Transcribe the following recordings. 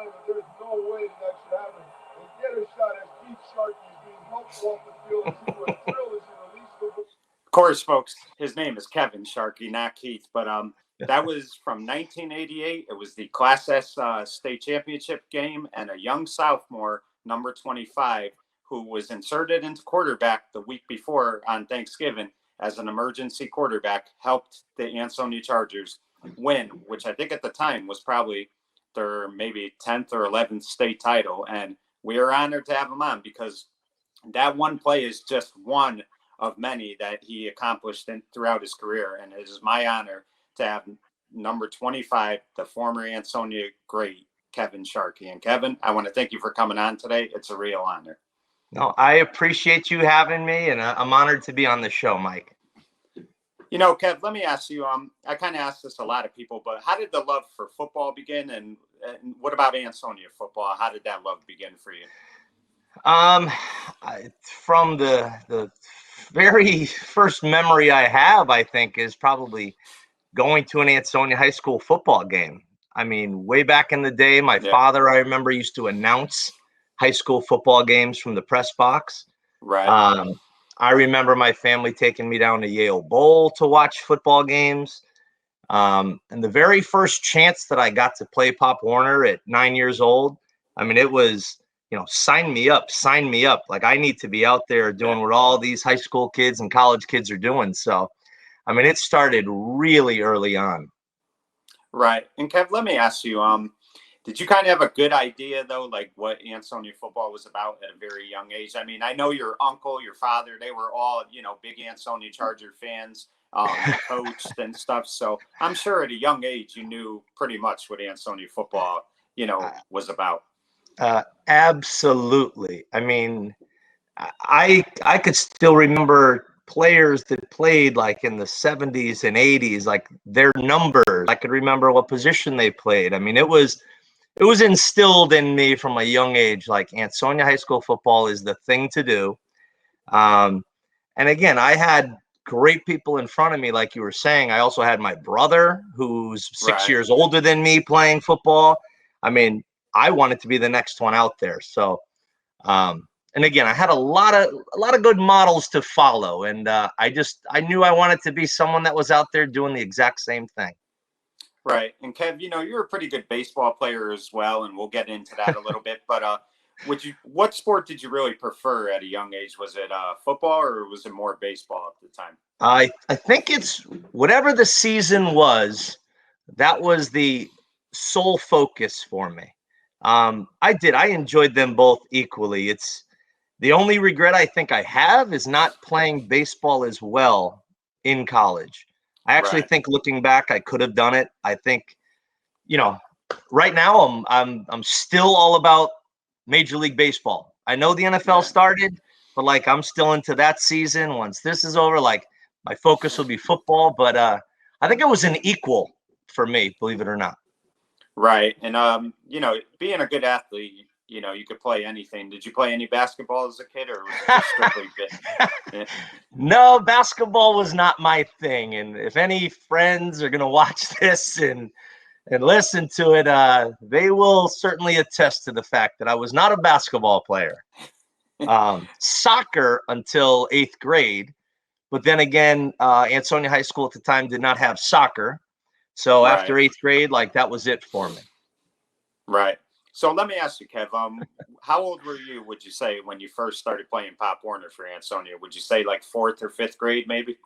time, and there's no way that should happen. And get a shot as Keith Sharkey is being helped off the field as he would drill as he released the ball. Of course, folks, his name is Kevin Sharkey, not Keith. But that was from 1988. It was the Class S state championship game, and a young sophomore, number 25, who was inserted into quarterback the week before on Thanksgiving as an emergency quarterback, helped the Ansonia Chargers win, which I think at the time was probably their maybe 10th or 11th state title. And we are honored to have him on because that one play is just one of many that he accomplished throughout his career. And it is my honor to have number 25, the former Ansonia great, Kevin Sharkey. And Kevin, I want to thank you for coming on today. It's a real honor. No, I appreciate you having me, and I'm honored to be on the show, Mike. You know, Kev, let me ask you, I kind of ask this a lot of people, but how did the love for football begin? And what about Ansonia football? How did that love begin for you? From the very first memory I have, I think, is probably going to an Ansonia high school football game. I mean, way back in the day, my father, I remember, used to announce high school football games from the press box. Right. I remember my family taking me down to Yale Bowl to watch football games. And the very first chance that I got to play Pop Warner at 9 years old, I mean, it was, sign me up. Like, I need to be out there doing what all these high school kids and college kids are doing. So, I mean, it started really early on. Right. And Kev, let me ask you, did you kind of have a good idea, though, like what Ansonia football was about at a very young age? I mean, I know your uncle, your father, they were all, big Ansonia Charger fans, coached and stuff. So I'm sure at a young age, you knew pretty much what Ansonia football, was about. Absolutely. I mean, I could still remember players that played like in the 70s and 80s, like their numbers. I could remember what position they played. I mean, it was instilled in me from a young age, like Ansonia high school football is the thing to do. And again, I had great people in front of me, like you were saying. I also had my brother, who's 6 years older than me, playing football. I mean, I wanted to be the next one out there. So, and again, I had a lot of good models to follow. And I knew I wanted to be someone that was out there doing the exact same thing. Right. And Kev, you're a pretty good baseball player as well, and we'll get into that a little bit. But what sport did you really prefer at a young age? Was it football or was it more baseball at the time? I think it's whatever the season was, that was the sole focus for me. I enjoyed them both equally. It's the only regret I think I have is not playing baseball as well in college. I actually think, looking back, I could have done it. I think, right now I'm still all about Major League Baseball. I know the NFL started, but like I'm still into that season. Once this is over, like my focus will be football. But I think it was an equal for me, believe it or not. Right. And being a good athlete, you could play anything. Did you play any basketball as a kid, or was it just strictly bit? No, basketball was not my thing. And if any friends are going to watch this and listen to it, they will certainly attest to the fact that I was not a basketball player. Soccer until 8th grade. But then again, Ansonia High School at the time did not have soccer. So after 8th grade, like that was it for me. Right. So let me ask you, Kev, how old were you, would you say, when you first started playing Pop Warner for Ansonia? Would you say like 4th or 5th grade, maybe?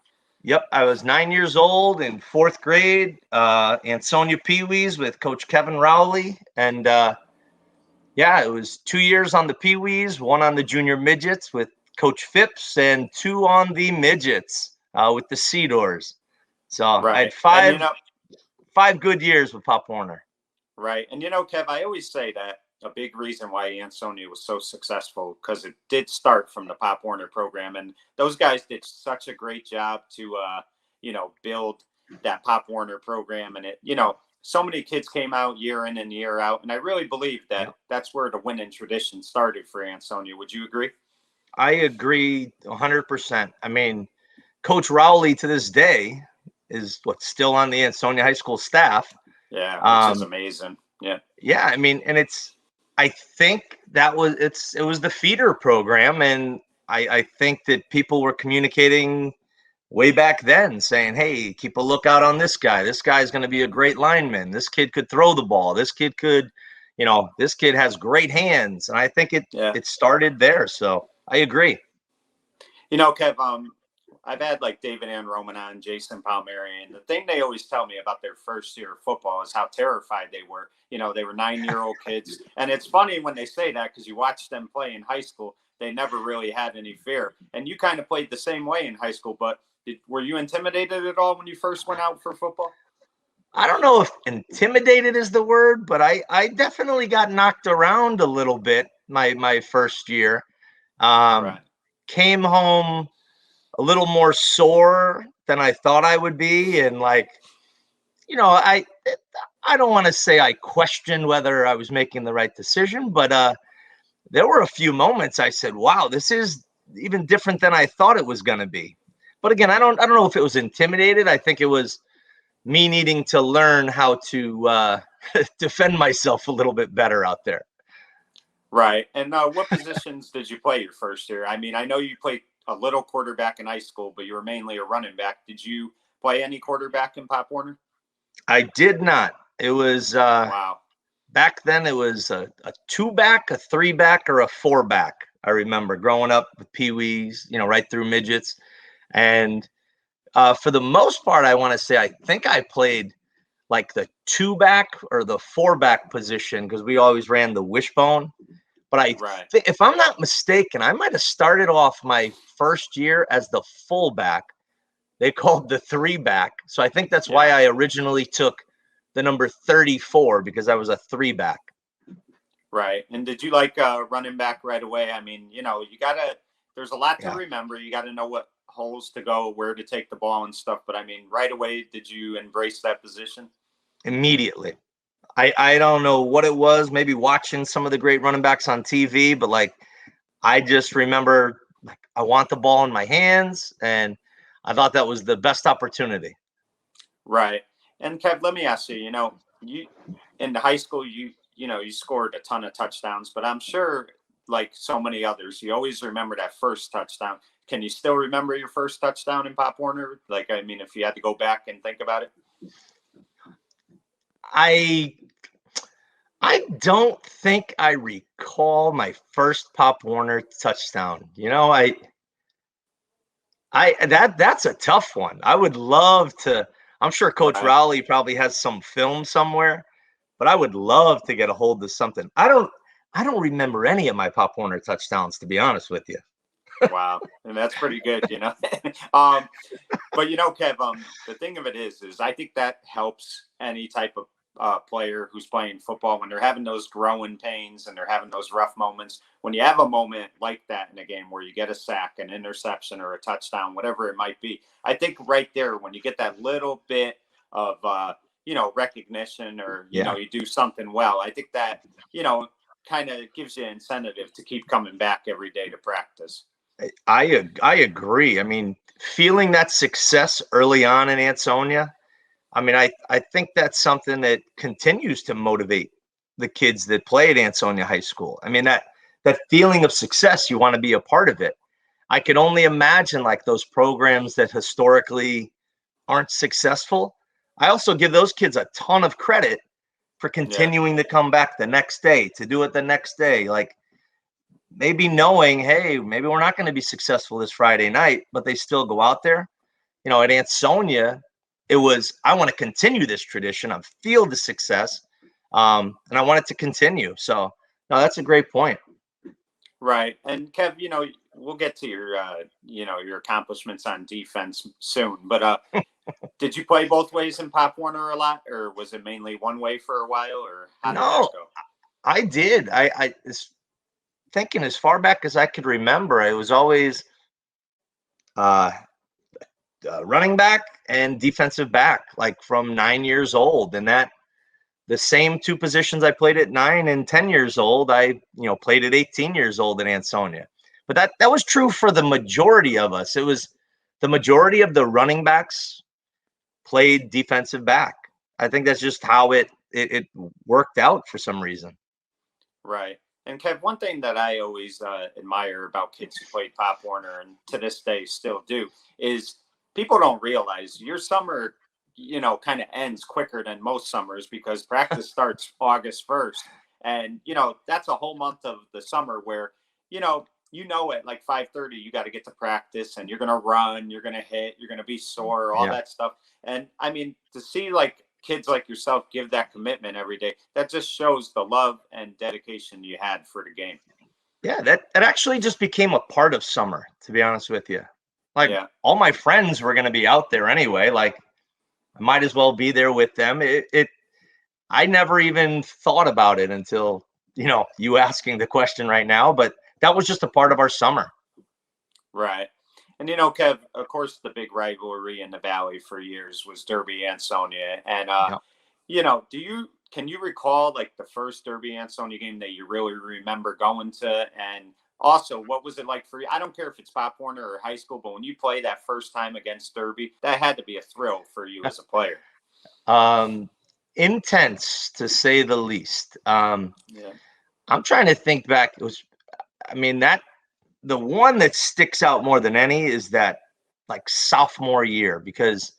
Yep. I was 9 years old in 4th grade, Ansonia Pee-wees with Coach Kevin Rowley. And it was 2 years on the Pee-wees, 1 on the junior midgets with Coach Phipps, and 2 on the midgets with the Seadors. So I had 5 good years with Pop Warner. Right. And, Kev, I always say that a big reason why Ansonia was so successful, because it did start from the Pop Warner program. And those guys did such a great job to, build that Pop Warner program. And so many kids came out year in and year out. And I really believe that that's where the winning tradition started for Ansonia. Would you agree? I agree 100%. I mean, Coach Rowley to this day is still on the Ansonia High School staff. Yeah, which is amazing. Yeah. Yeah, I mean, and I think it was the feeder program, and I think that people were communicating way back then saying, hey, keep a lookout on this guy. This guy's going to be a great lineman. This kid could throw the ball. This kid could, this kid has great hands. And I think Yeah. it started there. So I agree. Kev, I've had like David Ann Roman on, Jason Palmieri, and the thing they always tell me about their first year of football is how terrified they were. They were 9-year-old kids. And it's funny when they say that because you watch them play in high school, they never really had any fear. And you kind of played the same way in high school, but were you intimidated at all when you first went out for football? I don't know if intimidated is the word, but I definitely got knocked around a little bit my first year. Right. Came home a little more sore than I thought I would be. And I don't want to say I questioned whether I was making the right decision, but there were a few moments I said, wow, this is even different than I thought it was going to be. But again, I don't know if it was intimidated. I think it was me needing to learn how to defend myself a little bit better out there. Right. And what positions did you play your first year? I mean, I know you played a little quarterback in high school, but you were mainly a running back. Did you play any quarterback in Pop Warner? I did not. It was wow. Back then it was a 2-back, a 3-back, or a 4-back. I remember growing up with peewees, right through midgets. And for the most part, I want to say I think I played like the 2-back or the 4-back position because we always ran the wishbone. But if I'm not mistaken, I might have started off my first year as the fullback. They called the 3-back. So I think that's why I originally took the number 34 because I was a 3-back. Right. And did you like running back right away? I mean, there's a lot to remember. You got to know what holes to go, where to take the ball and stuff. But I mean, right away, did you embrace that position? Immediately. I don't know what it was, maybe watching some of the great running backs on TV, but I just remember I want the ball in my hands, and I thought that was the best opportunity. Right. And Kev, let me ask you, you in high school, you scored a ton of touchdowns, but I'm sure like so many others, you always remember that first touchdown. Can you still remember your first touchdown in Pop Warner? Like, I mean, if you had to go back and think about it. I don't think I recall my first Pop Warner touchdown. That's a tough one. I would love to. I'm sure Coach Rowley probably has some film somewhere, but I would love to get a hold of something. I don't remember any of my Pop Warner touchdowns, to be honest with you. Wow. And that's pretty good, But Kev, the thing of it is I think that helps any type of player who's playing football when they're having those growing pains and they're having those rough moments. When you have a moment like that in a game where you get a sack, an interception, or a touchdown, whatever it might be, I think right there when you get that little bit of recognition or you do something well, I think that kind of gives you incentive to keep coming back every day to practice. I agree. I mean, feeling that success early on in Ansonia, I mean, I think that's something that continues to motivate the kids that play at Ansonia High School. I mean, that feeling of success, you want to be a part of it. I could only imagine like those programs that historically aren't successful. I also give those kids a ton of credit for continuing to come back the next day, to do it the next day. Like maybe knowing, hey, maybe we're not going to be successful this Friday night, but they still go out there. At Ansonia, it was, I want to continue this tradition. I feel the success, and I want it to continue. So, no, that's a great point. Right. And Kev, we'll get to your accomplishments on defense soon, but did you play both ways in Pop Warner a lot, or was it mainly one way for a while, or how did that go? I did. I was thinking as far back as I could remember, I was always running back and defensive back, like from 9 years old. And that the same two positions I played at 9 and 10 years old, I played at 18 years old in Ansonia. But that was true for the majority of us. It was the majority of the running backs played defensive back. I think that's just how it it worked out for some reason. Right. And Kev, one thing that I always admire about kids who play Pop Warner and to this day still do is people don't realize your summer, kind of ends quicker than most summers because practice starts August 1st. And, that's a whole month of the summer where, at like 5:30, you got to get to practice and you're going to run, you're going to hit, you're going to be sore, all that stuff. And I mean, to see like kids like yourself give that commitment every day, that just shows the love and dedication you had for the game. Yeah, that actually just became a part of summer, to be honest with you. Like all my friends were going to be out there anyway. Like I might as well be there with them. I never even thought about it until, you asking the question right now, but that was just a part of our summer. Right. And, Kev, of course, the big rivalry in the Valley for years was Derby Ansonia. And, can you recall like the first Derby Ansonia game that you really remember going to? And also, what was it like for you? I don't care if it's Pop Warner or high school, but when you play that first time against Derby, that had to be a thrill for you as a player. Intense, to say the least. I'm trying to think back. The one that sticks out more than any is that like sophomore year, because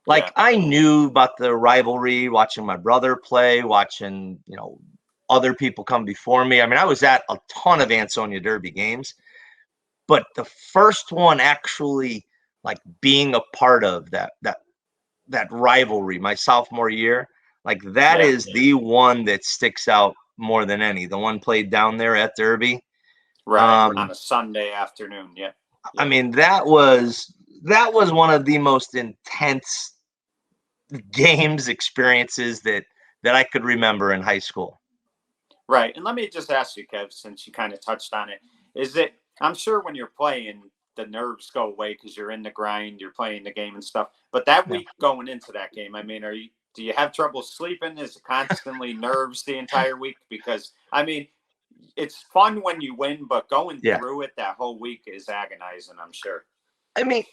I knew about the rivalry, watching my brother play, watching, other people come before me. I mean, I was at a ton of Ansonia Derby games, but the first one actually like being a part of that rivalry, my sophomore year, like that is the one that sticks out more than any. The one played down there at Derby. Right. On a Sunday afternoon. Yeah. I mean, that was one of the most intense games experiences that I could remember in high school. Right. And let me just ask you, Kev, since you kind of touched on it, I'm sure when you're playing, the nerves go away because you're in the grind, you're playing the game and stuff. But that week going into that game, I mean, do you have trouble sleeping? Is it constantly nerves the entire week? Because I mean, it's fun when you win, but going through it that whole week is agonizing, I'm sure. I mean,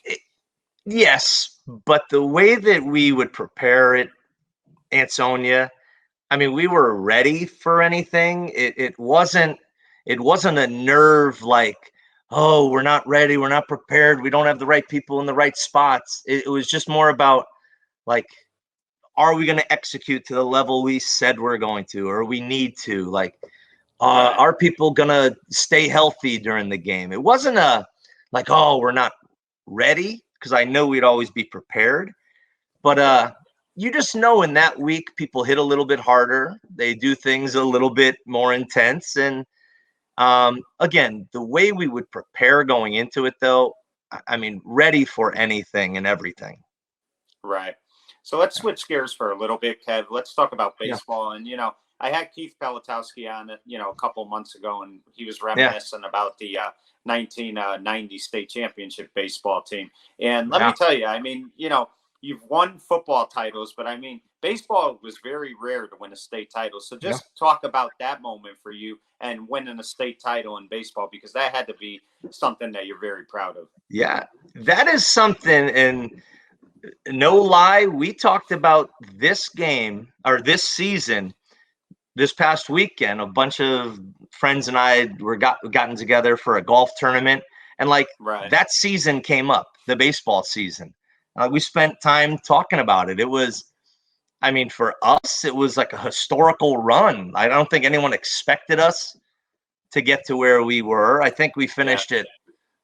yes, but the way that we would prepare it, Ansonia, I mean, we were ready for anything. It wasn't a nerve like, oh, we're not ready, we're not prepared, we don't have the right people in the right spots. It was just more about like, are we going to execute to the level we said we're going to, or we need to? Like, are people going to stay healthy during the game? It wasn't a like, oh, we're not ready, because I know we'd always be prepared. But you just know in that week, people hit a little bit harder. They do things a little bit more intense. And again, the way we would prepare going into it, though, I mean, ready for anything and everything. Right. So let's switch gears for a little bit, Kev. Let's talk about baseball. And, I had Keith Pelatowski on, a couple months ago, and he was reminiscing about the 1990 state championship baseball team. And let me tell you, I mean, you've won football titles, but I mean, baseball was very rare to win a state title. So just talk about that moment for you and winning a state title in baseball, because that had to be something that you're very proud of. Yeah, that is something. And no lie, we talked about this game or this season this past weekend. A bunch of friends and I gotten together for a golf tournament, and that season came up, the baseball season. We spent time talking about it. It was, I mean, for us, it was like a historical run. I don't think anyone expected us to get to where we were. I think we finished at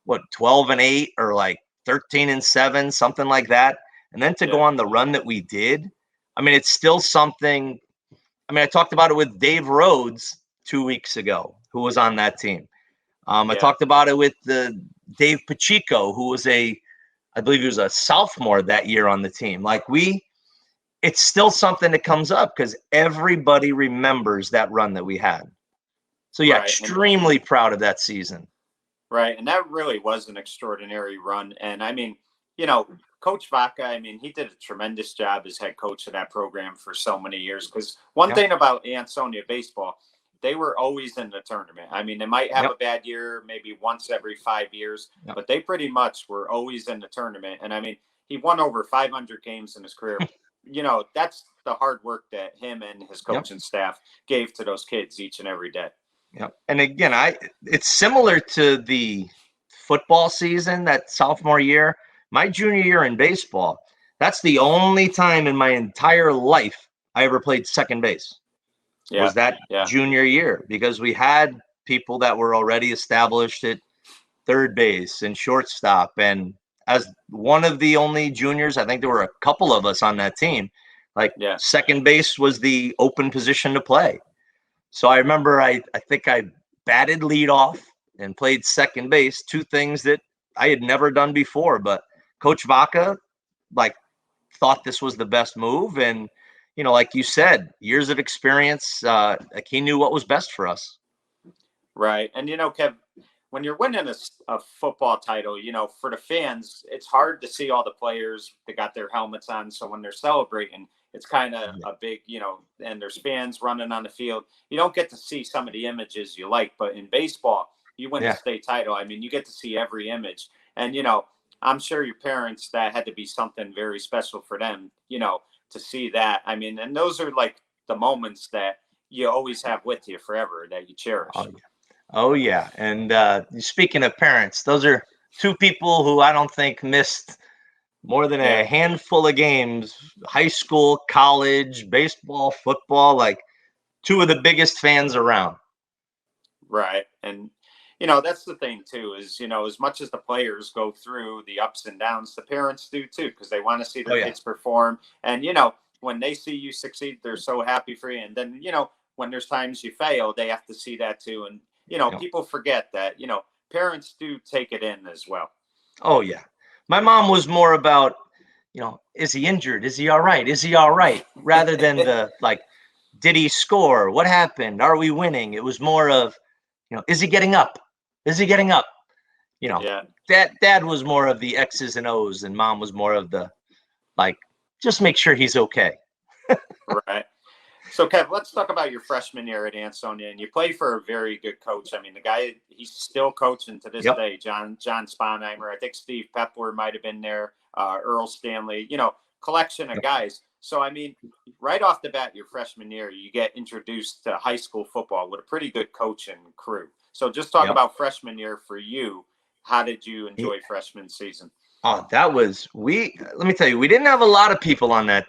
12-8 or like 13-7, something like that. And then to go on the run that we did, I mean, it's still something. I mean, I talked about it with Dave Rhodes 2 weeks ago, who was on that team. I talked about it with Dave Pacheco, who was I believe he was a sophomore that year on the team. It's still something that comes up because everybody remembers that run that we had. So extremely proud of that season. Right. And that really was an extraordinary run. And I mean, Coach Vaca, I mean, he did a tremendous job as head coach of that program for so many years. Because one thing about Ansonia baseball, they were always in the tournament. I mean, they might have a bad year, maybe once every 5 years, but they pretty much were always in the tournament. And I mean, he won over 500 games in his career. that's the hard work that him and his Yep. coaching staff gave to those kids each and every day. Yep. And again, it's similar to the football season, that sophomore year. My junior year in baseball, that's the only time in my entire life I ever played second base. Yeah. Was that junior year, because we had people that were already established at third base and shortstop. And as one of the only juniors, I think there were a couple of us on that team, second base was the open position to play. So I remember I think I batted leadoff and played second base, two things that I had never done before. But Coach Vaca, thought this was the best move. And, like you said, years of experience, he knew what was best for us. Right. And, Kev, when you're winning a football title, for the fans, it's hard to see all the players that got their helmets on. So when they're celebrating, it's kind of a big, and there's fans running on the field. You don't get to see some of the images you like, but in baseball, you win the state title. I mean, you get to see every image. And, I'm sure your parents, that had to be something very special for them, to see that. I mean, and those are like the moments that you always have with you forever, that you cherish. Oh, yeah. And speaking of parents, those are two people who I don't think missed more than a handful of games, high school, college, baseball, football, two of the biggest fans around. Right. And, that's the thing, too, is, as much as the players go through the ups and downs, the parents do, too, because they want to see their kids perform. And, when they see you succeed, they're so happy for you. And then, when there's times you fail, they have to see that, too. And, people forget that, parents do take it in as well. Oh, yeah. My mom was more about, is he injured? Is he all right? Is he all right? Rather than did he score? What happened? Are we winning? It was more of, is he getting up? Is he getting up? Dad was more of the X's and O's, and mom was more of the, just make sure he's okay. Right. So, Kev, let's talk about your freshman year at Ansonia. And you played for a very good coach. I mean, the guy, he's still coaching to this day, John Sponheimer. I think Steve Pepler might have been there, Earl Stanley, collection of guys. So, I mean, right off the bat, your freshman year, you get introduced to high school football with a pretty good coach and crew. So just talk about freshman year for you. How did you enjoy freshman season? Oh, let me tell you, we didn't have a lot of people on that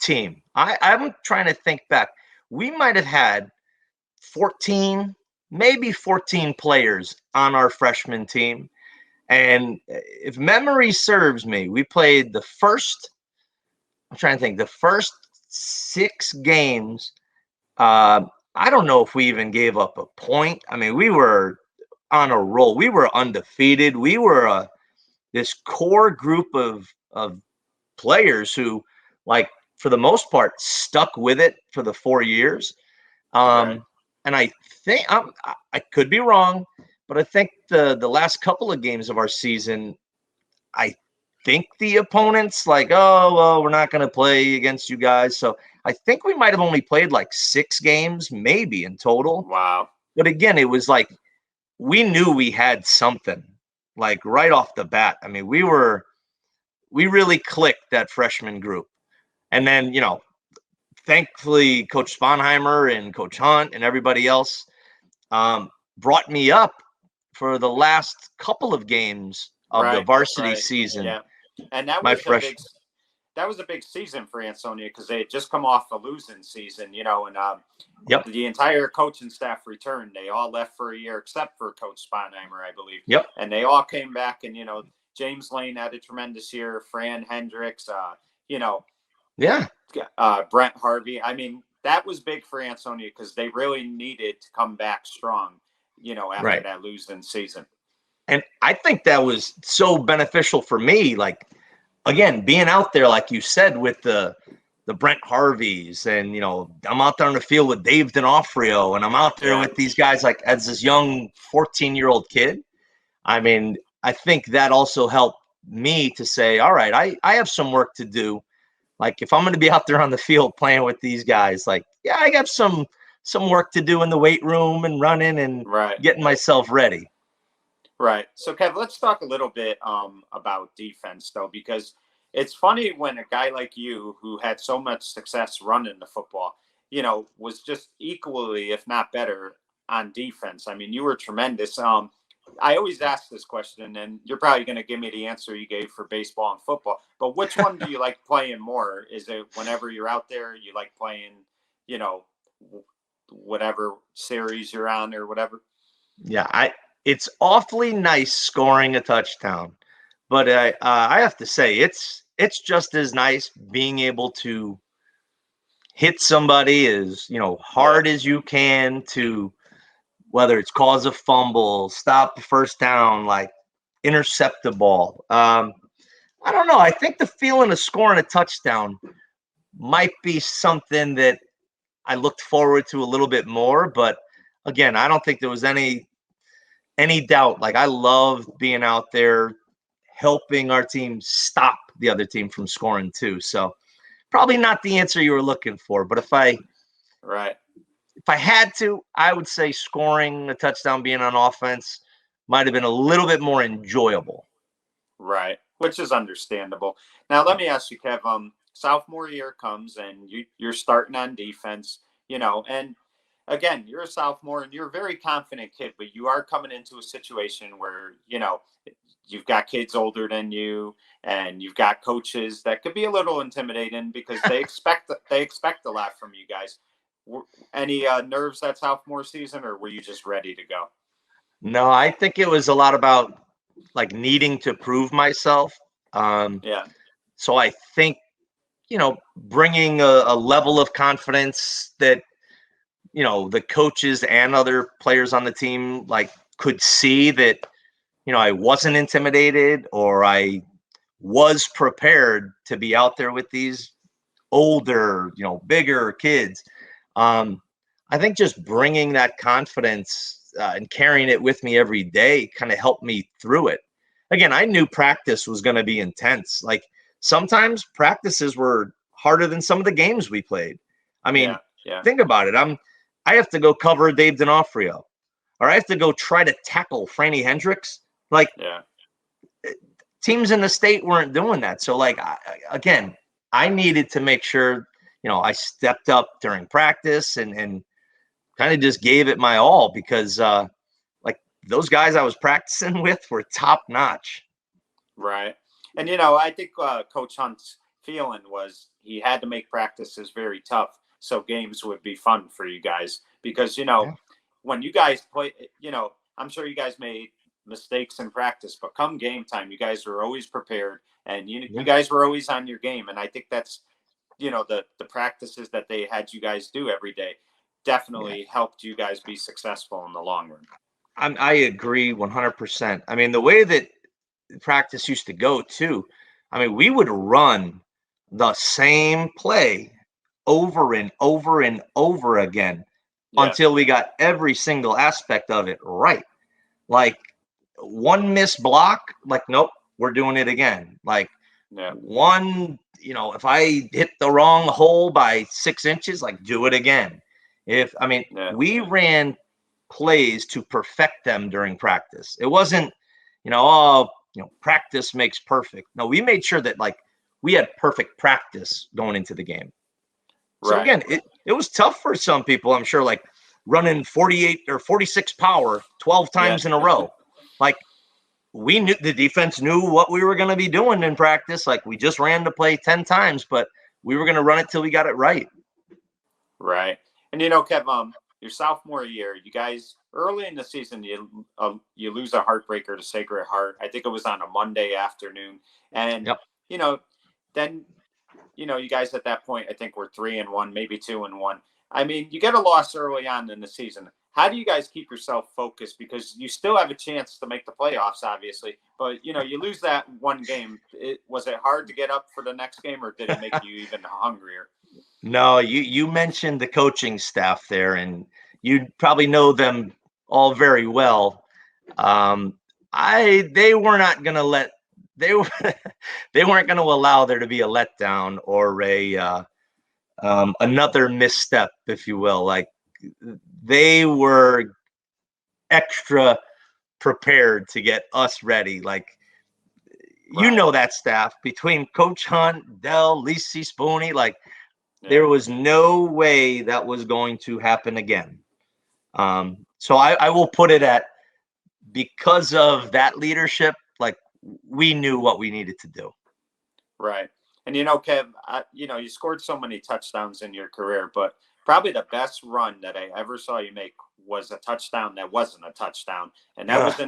team. I'm trying to think back. We might have had 14, maybe 14 players on our freshman team. And if memory serves me, we played the first 6 games. I don't know if we even gave up a point. I mean, we were on a roll. We were undefeated. We were this core group of players who, for the most part, stuck with it for the 4 years. And I think I could be wrong, but I think the last couple of games of our season, I think the opponents we're not going to play against you guys. So I think we might have only played 6 games, maybe in total. Wow. But again, it was we knew we had something right off the bat. I mean, we really clicked that freshman group. And then, thankfully, Coach Sponheimer and Coach Hunt and everybody else brought me up for the last couple of games of the varsity season. Yeah. And that was a big season for Ansonia, because they had just come off a losing season, and the entire coaching staff returned. They all left for a year except for Coach Sponheimer, I believe. Yep. And they all came back, and James Lane had a tremendous year. Fran Hendricks, Brent Harvey. I mean, that was big for Ansonia, because they really needed to come back strong, after that losing season. And I think that was so beneficial for me. Again, being out there, like you said, with the Brent Harveys, and, I'm out there on the field with Dave D'Onofrio, and I'm out there with these guys, as this young 14-year-old kid. I mean, I think that also helped me to say, all right, I have some work to do. If I'm going to be out there on the field playing with these guys, I got some work to do in the weight room and running and getting myself ready. Right. So, Kev, let's talk a little bit about defense, though, because, it's funny when a guy like you, who had so much success running the football, was just equally, if not better, on defense. I mean, you were tremendous. I always ask this question, and you're probably going to give me the answer you gave for baseball and football. But which one do you like playing more? Is it whenever you're out there, you like playing, you know, whatever series you're on or whatever? Yeah, it's awfully nice scoring a touchdown, but I have to say it's just as nice being able to hit somebody as hard as you can, to whether it's cause a fumble, stop the first down, like intercept the ball. I don't know. I think the feeling of scoring a touchdown might be something that I looked forward to a little bit more. But again, I don't think there was any doubt. Like, I loved being out there helping our team stop the other team from scoring too. So probably not the answer you were looking for. But if I had to, I would say scoring a touchdown, being on offense, might have been a little bit more enjoyable. Right, which is understandable. Now, let me ask you, Kev. Sophomore year comes and you're starting on defense, and again, you're a sophomore and you're a very confident kid, but you are coming into a situation where, you've got kids older than you and you've got coaches that could be a little intimidating because they expect a lot from you guys. Any nerves that sophomore season, or were you just ready to go? No, I think it was a lot about like needing to prove myself. So I think, bringing a level of confidence that, the coaches and other players on the team like could see that, I wasn't intimidated, or I was prepared to be out there with these older, bigger kids. I think just bringing that confidence and carrying it with me every day kind of helped me through it. Again, I knew practice was going to be intense. Like, sometimes practices were harder than some of the games we played. I mean, think about it. I have to go cover Dave D'Onofrio, or I have to go try to tackle Franny Hendricks. Like, teams in the state weren't doing that. So, like, again, I needed to make sure, I stepped up during practice and kind of just gave it my all, because like, those guys I was practicing with were top notch. Right. And, I think Coach Hunt's feeling was he had to make practices very tough so games would be fun for you guys. Because, when you guys play, I'm sure you guys made mistakes in practice, but come game time, you guys were always prepared and you guys were always on your game. And I think that's, the practices that they had you guys do every day definitely helped you guys be successful in the long run. I agree 100%. I mean, the way that practice used to go too, I mean, we would run the same play over and over and over again until we got every single aspect of it right. Like, one missed block, like, nope, we're doing it again. Like, one, if I hit the wrong hole by 6 inches, like, do it again. We ran plays to perfect them during practice. It wasn't, practice makes perfect. No, we made sure that, like, we had perfect practice going into the game. So again, it was tough for some people, I'm sure, like running 48 or 46 power 12 times in a row. Like, we knew the defense knew what we were going to be doing in practice. Like, we just ran the play 10 times, but we were going to run it till we got it right. Right. And, Kev, your sophomore year, you guys early in the season, you lose a heartbreaker to Sacred Heart. I think it was on a Monday afternoon. And, then, you guys at that point, I think were 3-1, maybe 2-1. I mean, you get a loss early on in the season. How do you guys keep yourself focused? Because you still have a chance to make the playoffs, obviously. But, you lose that one game. Was it hard to get up for the next game, or did it make you even hungrier? No, you mentioned the coaching staff there, and you probably know them all very well. They were not going to let they weren't going to allow there to be a letdown or another misstep, if you will. Like, they were extra prepared to get us ready. Like, you know that staff between Coach Hunt, Dell, Lisi, Spooney, like there was no way that was going to happen again. So I will put it at, because of that leadership, like we knew what we needed to do. Right. And, Kev, you scored so many touchdowns in your career, but probably the best run that I ever saw you make was a touchdown that wasn't a touchdown. And that was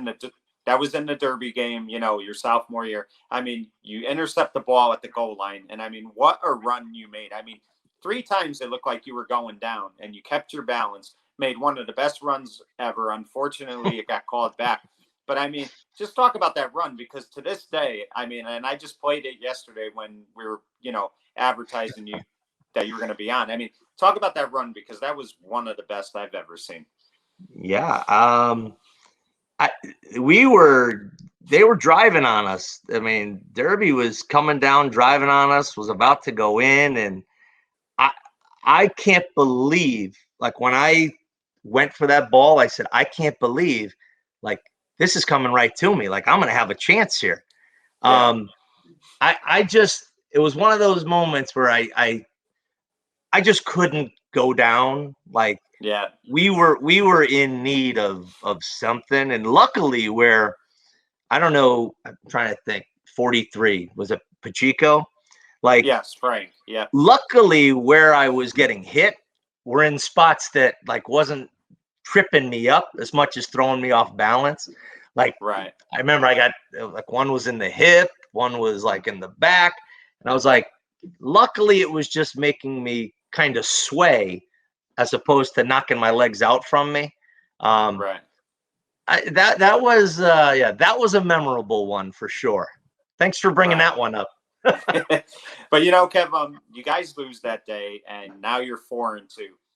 in the Derby game, your sophomore year. I mean, you intercept the ball at the goal line. And I mean, what a run you made. I mean, 3 times it looked like you were going down and you kept your balance, made one of the best runs ever. Unfortunately, it got called back. But I mean, just talk about that run, because to this day, I mean, and I just played it yesterday when we were, advertising you that you were going to be on. I mean, talk about that run, because that was one of the best I've ever seen. Yeah. They were driving on us. I mean, Derby was coming down, driving on us, was about to go in. And I can't believe, like when I went for that ball, I said, I can't believe, like, this is coming right to me. Like, I'm going to have a chance here. Yeah. It was one of those moments where I just couldn't go down. Like, yeah, we were in need of something. And luckily, where, I don't know, I'm trying to think, 43, was it Pacheco? Like, yes, Frank. Yeah. Luckily, where I was getting hit were in spots that like wasn't tripping me up as much as throwing me off balance. Like, right. I remember I got like one was in the hip, one was like in the back, and I was like, luckily it was just making me kind of sway as opposed to knocking my legs out from me. Right. That was a memorable one for sure. Thanks for bringing that one up. But Kev, you guys lose that day, and now you're 4-2,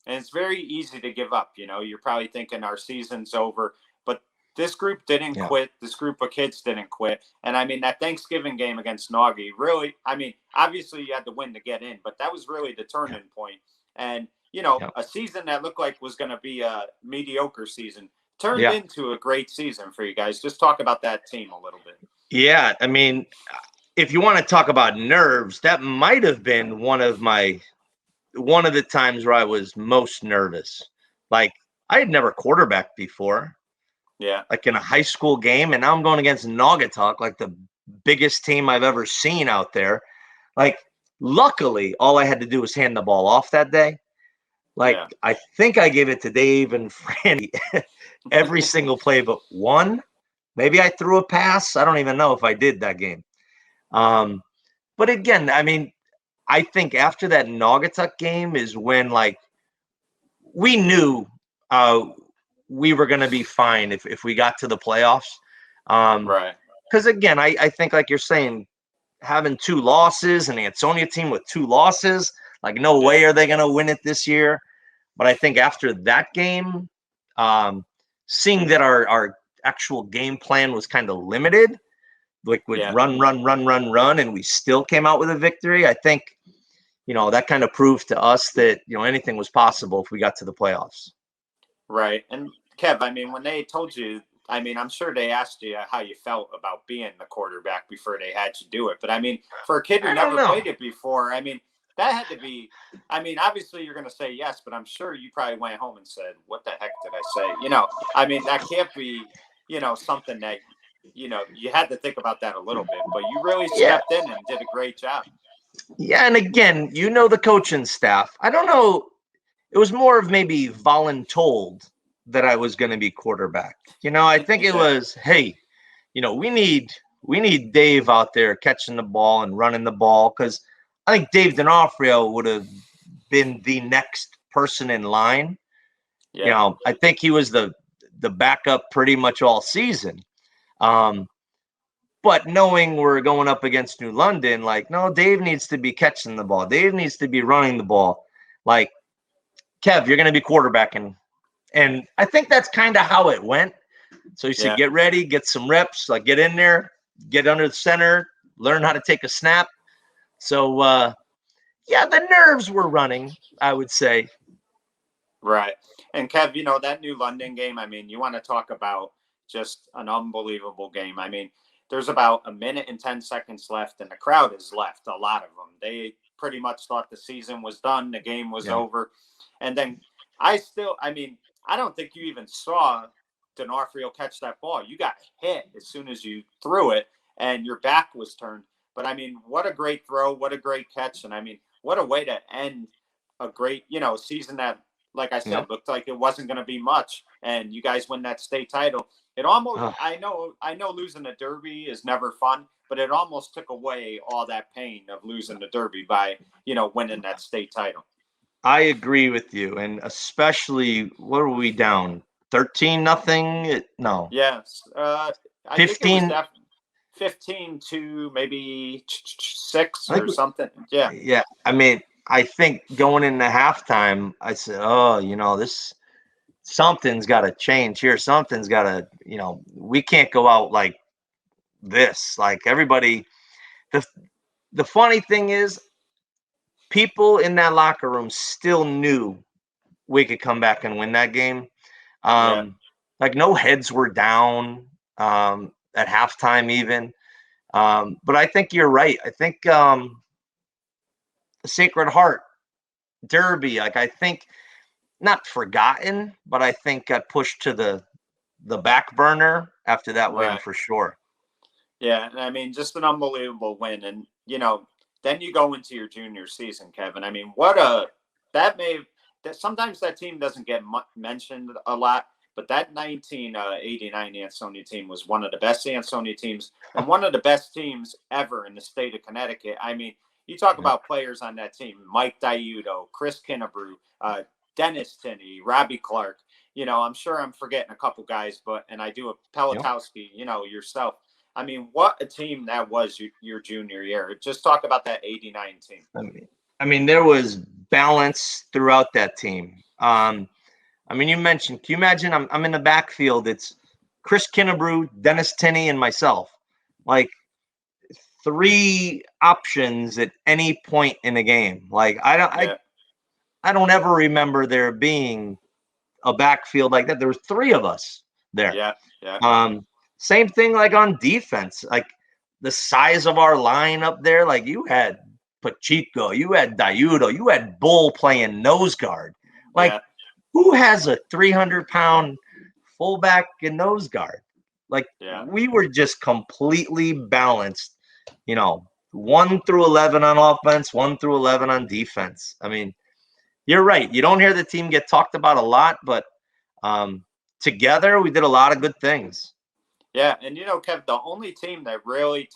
and it's very easy to give up. You're probably thinking our season's over, but this group didn't quit. This group of kids didn't quit. And I mean, that Thanksgiving game against Naughty, really, I mean, obviously you had to win to get in, but that was really the turning point. And a season that looked like was going to be a mediocre season turned into a great season for you guys. Just talk about that team a little bit. Yeah, I mean, if you want to talk about nerves, that might have been one of the times where I was most nervous. Like, I had never quarterbacked before. Yeah. Like in a high school game, and now I'm going against Naugatuck, like the biggest team I've ever seen out there. Like, luckily, all I had to do was hand the ball off that day. Like, I think I gave it to Dave and Franny every single play but one. Maybe I threw a pass. I don't even know if I did that game. But again, I mean, I think after that Naugatuck game is when, like, we knew we were going to be fine if we got to the playoffs. Right. Because, again, I think, like you're saying, having 2 losses, and the Ansonia team with 2 losses, like, no way are they going to win it this year. But I think after that game, seeing that our actual game plan was kind of limited, like with run, and we still came out with a victory, I think, that kind of proved to us that, anything was possible if we got to the playoffs. Right. And Kev, I mean, when they told you, I mean, I'm sure they asked you how you felt about being the quarterback before they had you do it. But I mean, for a kid who never played it before, I mean, that had to be, I mean, obviously you're going to say yes, but I'm sure you probably went home and said, what the heck did I say? I mean, that can't be, something that, you had to think about that a little bit, but you really stepped in and did a great job. Yeah. And again, the coaching staff, I don't know, it was more of maybe voluntold that I was going to be quarterback. I think it was, hey, we need Dave out there catching the ball and running the ball, because I think Dave D'Onofrio would have been the next person in line. Yeah. I think he was the backup pretty much all season. But knowing we're going up against New London, like, no, Dave needs to be catching the ball. Dave needs to be running the ball. Like, Kev, you're going to be quarterbacking. And I think that's kind of how it went. So you said, get ready, get some reps, like get in there, get under the center, learn how to take a snap. So, the nerves were running, I would say. Right. And Kev, that New London game, I mean, you want to talk about just an unbelievable game. I mean, there's about a minute and 10 seconds left, and the crowd has left. A lot of them. They pretty much thought the season was done, the game was over, and then I mean, I don't think you even saw D'Onofrio catch that ball. You got hit as soon as you threw it, and your back was turned. But I mean, what a great throw, what a great catch, and I mean, what a way to end a great, season that, like I said, looked like it wasn't going to be much, and you guys win that state title. It almost, I know losing the Derby is never fun, but it almost took away all that pain of losing the Derby by, winning that state title. I agree with you, and especially what were we down? 13-0? No. Yes. I 15. think it was 15 to maybe 6 or something. Yeah. Yeah. I mean, I think going into halftime, I said, oh, this something's got to change here. Something's got to, we can't go out like this. Like everybody, the funny thing is, people in that locker room still knew we could come back and win that game. Like no heads were down at halftime even. But I think you're right. I think the Sacred Heart Derby, like I think not forgotten, but I think got pushed to the back burner after that win for sure. Yeah, I mean, just an unbelievable win. And, then you go into your junior season, Kevin. I mean, sometimes that team doesn't get mentioned a lot, but that 1989 Ansonia team was one of the best Ansonia teams and one of the best teams ever in the state of Connecticut. I mean, you talk about players on that team, Mike Diudo, Chris Kinnebrew, Dennis Tinney, Robbie Clark. I'm sure I'm forgetting a couple guys, and I do a Pelotowski, yourself. I mean, what a team that was your junior year. Just talk about that 89 team. I mean, there was balance throughout that team. I mean, can you imagine I'm in the backfield. It's Chris Kinnebrew, Dennis Tinney, and myself. Like 3 options at any point in the game. Like I don't ever remember there being a backfield like that. There was 3 of us there. Yeah. Same thing like on defense, like the size of our line up there. Like you had Pacheco, you had Diudo, you had Bull playing nose guard. Like who has a 300-pound fullback and nose guard? Like we were just completely balanced, 1 through 11 on offense, 1 through 11 on defense. I mean, you're right. You don't hear the team get talked about a lot, but together we did a lot of good things. Yeah, and Kev, the only team that really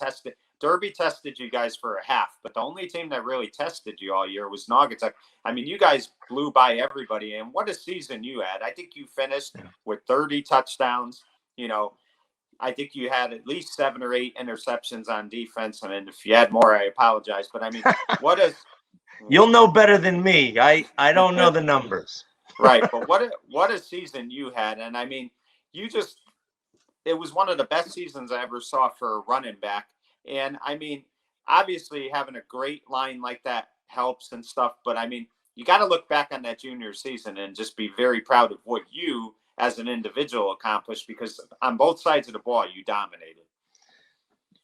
Derby tested you guys for a half, but the only team that really tested you all year was Naugatuck. I mean, you guys blew by everybody, and what a season you had. I think you finished with 30 touchdowns. I think you had at least 7 or 8 interceptions on defense. I mean, if you had more, I apologize. But I mean, You'll know better than me. I don't know the numbers. Right, but what a season you had. And I mean, it was one of the best seasons I ever saw for a running back. And I mean, obviously having a great line like that helps and stuff. But I mean, you got to look back on that junior season and just be very proud of what you as an individual accomplished, because on both sides of the ball, you dominated.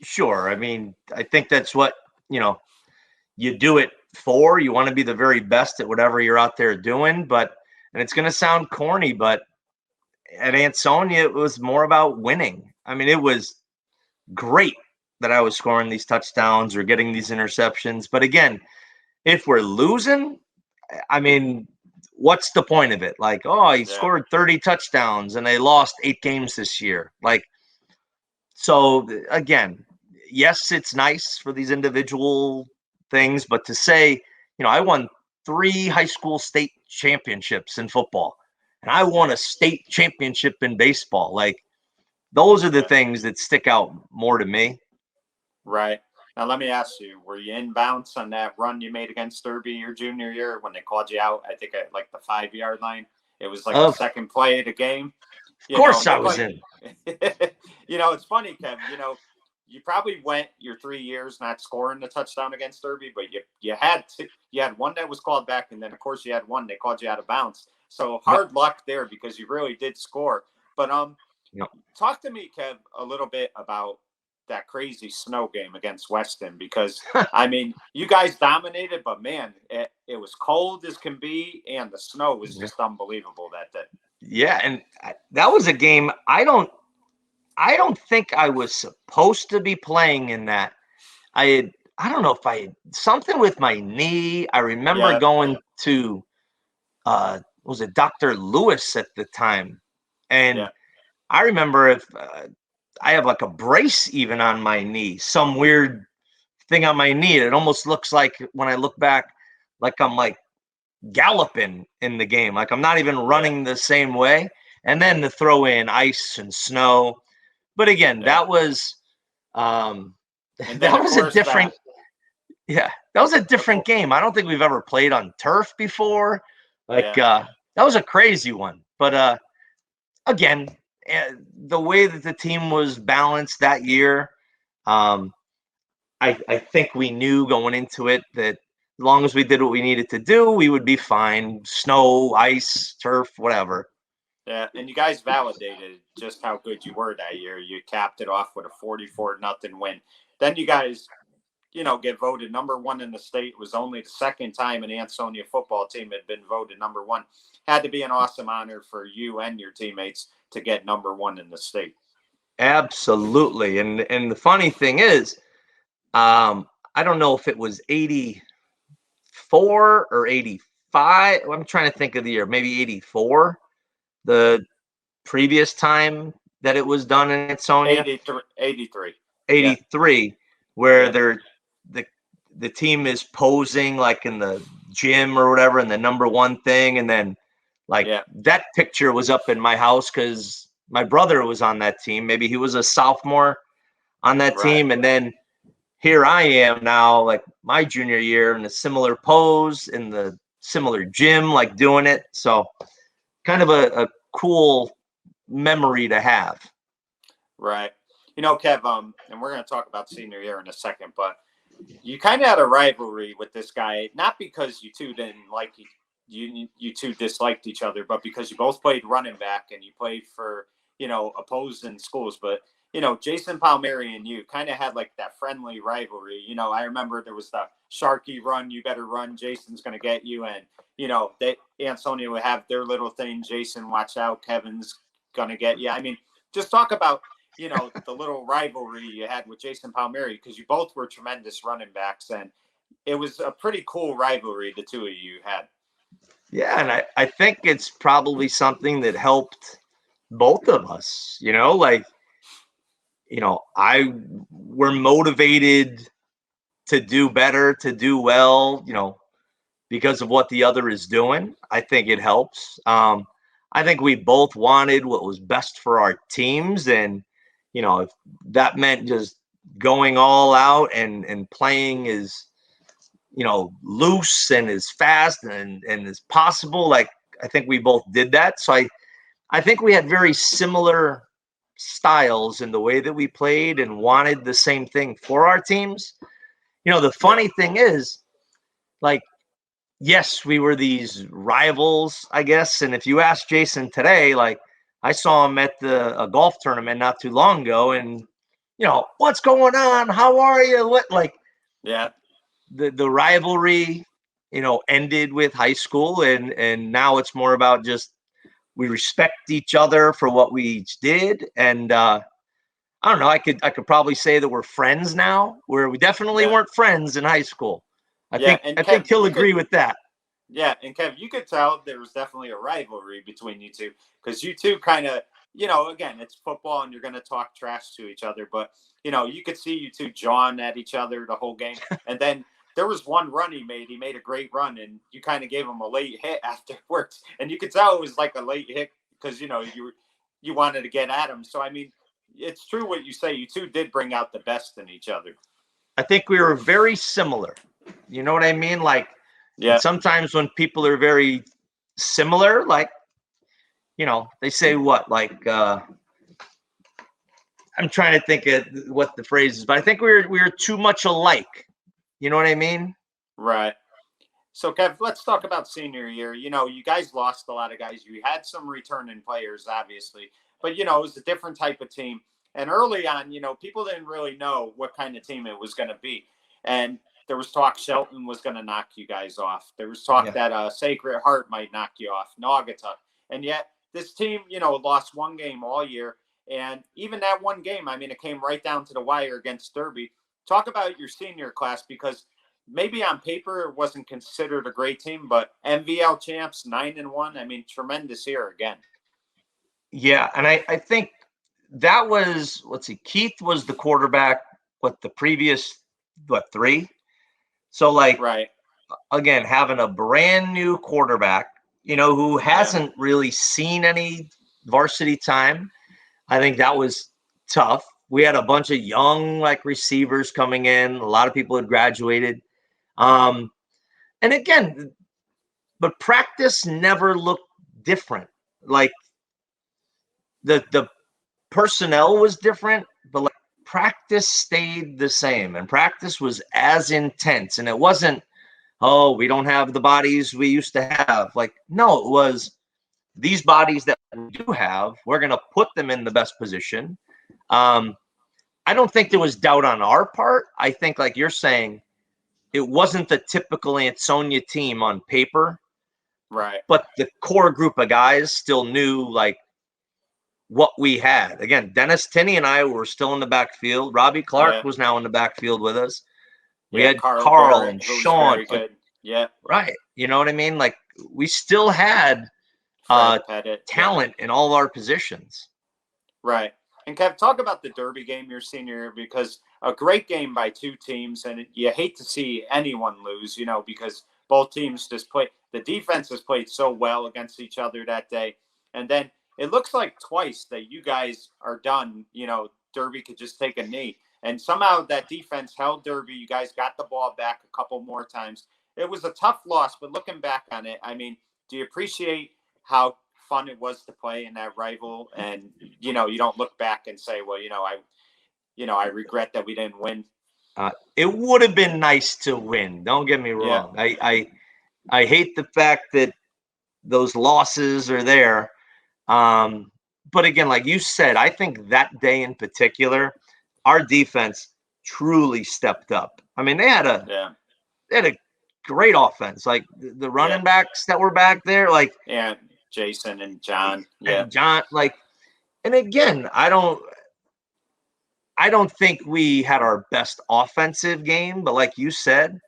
Sure. I mean, I think that's what, you do it for. You want to be the very best at whatever you're out there doing. And it's going to sound corny, but at Ansonia, it was more about winning. I mean, it was great that I was scoring these touchdowns or getting these interceptions. But again, if we're losing, I mean, what's the point of it? Like, he scored 30 touchdowns and they lost 8 games this year. Like, so again, yes, it's nice for these individual things, but to say, I won 3 high school state championships in football. And I won a state championship in baseball. Like, those are the things that stick out more to me. Right. Now, let me ask you, were you in bounds on that run you made against Derby your junior year when they called you out, I think, at like the 5-yard line? It was like the second play of the game. Of course I was in. It's funny, Kev. You probably went your 3 years not scoring the touchdown against Derby, but you had one that was called back, and then, of course, you had one they called you out of bounds. So hard luck there because you really did score. But talk to me, Kev, a little bit about that crazy snow game against Weston because, I mean, you guys dominated, but man, it was cold as can be, and the snow was just unbelievable that day. Yeah, and that was a game I don't think I was supposed to be playing in that. I don't know if I had something with my knee. I remember going to was it Dr. Lewis at the time, and I remember if I have like a brace even on my knee, some weird thing on my knee. It almost looks like when I look back, like I'm like galloping in the game, like I'm not even running the same way. And then to throw in ice and snow, but again, that was And that then, of was a course, different. Yeah, that was a different game. I don't think we've ever played on turf before. Like that was a crazy one. But again, the way that the team was balanced that year, I think we knew going into it that as long as we did what we needed to do, we would be fine. Snow, ice, turf, whatever. Yeah, and you guys validated just how good you were that year. You capped it off with a 44-0 win. Then you guys, get voted number one in the state. It was only the second time an Ansonia football team had been voted number one. Had to be an awesome honor for you and your teammates to get number one in the state. Absolutely. And the funny thing is, I don't know if it was 84 or 85. I'm trying to think of the year, maybe 84, the previous time that it was done in Ansonia. 83. 83, where the team is posing like in the gym or whatever, and the number one thing, and then that picture was up in my house because my brother was on that team. Maybe he was a sophomore on that team, and then here I am now, like my junior year, in a similar pose in the similar gym, like doing it. So kind of a cool memory to have. Right. Kev, and we're going to talk about senior year in a second, but you kind of had a rivalry with this guy, not because you two didn't like you two disliked each other, but because you both played running back and you played for, opposing schools. But, Jason Palmieri and you kind of had like that friendly rivalry. I remember there was the Sharkey run, you better run, Jason's going to get you. And, Ansonia would have their little thing, Jason, watch out, Kevin's going to get you. I mean, just talk about, the little rivalry you had with Jason Palmieri, because you both were tremendous running backs, and it was a pretty cool rivalry the two of you had. Yeah, and I think it's probably something that helped both of us, we're motivated to do better, to do well, because of what the other is doing. I think it helps. I think we both wanted what was best for our teams, and if that meant just going all out and playing as loose and as fast and as possible, like I think we both did that. So I think we had very similar styles in the way that we played and wanted the same thing for our teams. The funny thing is, like, yes, we were these rivals, I guess. And if you ask Jason today, like, I saw him at a golf tournament not too long ago, and what's going on? How are you? What, like, the rivalry, ended with high school, and now it's more about just we respect each other for what we each did. And I don't know, I could probably say that we're friends now, where we definitely weren't friends in high school. I think he'll agree with that. Yeah, and Kev, you could tell there was definitely a rivalry between you two, because you two kind of, again, it's football and you're going to talk trash to each other, but, you could see you two jawing at each other the whole game. And then there was one run he made a great run, and you kind of gave him a late hit afterwards. And you could tell it was like a late hit because, you wanted to get at him. So, I mean, it's true what you say. You two did bring out the best in each other. I think we were very similar. You know what I mean? Like, sometimes when people are very similar, like, they say what, like, I'm trying to think of what the phrase is, but I think we were too much alike. You know what I mean? Right. So, Kev, let's talk about senior year. You guys lost a lot of guys. You had some returning players, obviously, but, it was a different type of team. And early on, people didn't really know what kind of team it was going to be. And there was talk Shelton was going to knock you guys off. There was talk that Sacred Heart might knock you off, Naugatuck. And yet this team, lost one game all year. And even that one game, I mean, it came right down to the wire against Derby. Talk about your senior class, because maybe on paper it wasn't considered a great team, but MVL champs, 9-1. I mean, tremendous year again. Yeah, and I think that was, let's see, Keith was the quarterback, the previous, 3? So, like, right. Again, having a brand new quarterback, who hasn't really seen any varsity time, I think that was tough. We had a bunch of young, receivers coming in. A lot of people had graduated. And again, but practice never looked different. Like, the personnel was different, but practice stayed the same, and practice was as intense. And it wasn't, oh, we don't have the bodies we used to have. No, it was these bodies that we do have, we're going to put them in the best position. I don't think there was doubt on our part. I think, like you're saying, it wasn't the typical Ansonia team on paper. Right. But the core group of guys still knew, what we had. Again, Dennis Tinney and I were still in the backfield. Robbie Clark was now in the backfield with us. We had Carl and Sean. Good. Yeah. Right. You know what I mean? We still had talent in all our positions. Right. And Kev, talk about the Derby game your senior year, because a great game by two teams, and you hate to see anyone lose, because both teams just play. The defenses played so well against each other that day. And then it looks like twice that you guys are done. Derby could just take a knee. And somehow that defense held Derby. You guys got the ball back a couple more times. It was a tough loss, but looking back on it, I mean, do you appreciate how fun it was to play in that rival? And, you don't look back and say, well, I regret that we didn't win. It would have been nice to win. Don't get me wrong. Yeah. I hate the fact that those losses are there. But again, like you said, I think that day in particular, our defense truly stepped up. I mean, they had a great offense. Like the running backs that were back there, Jason and John. And John, and again, I don't think we had our best offensive game, but like you said,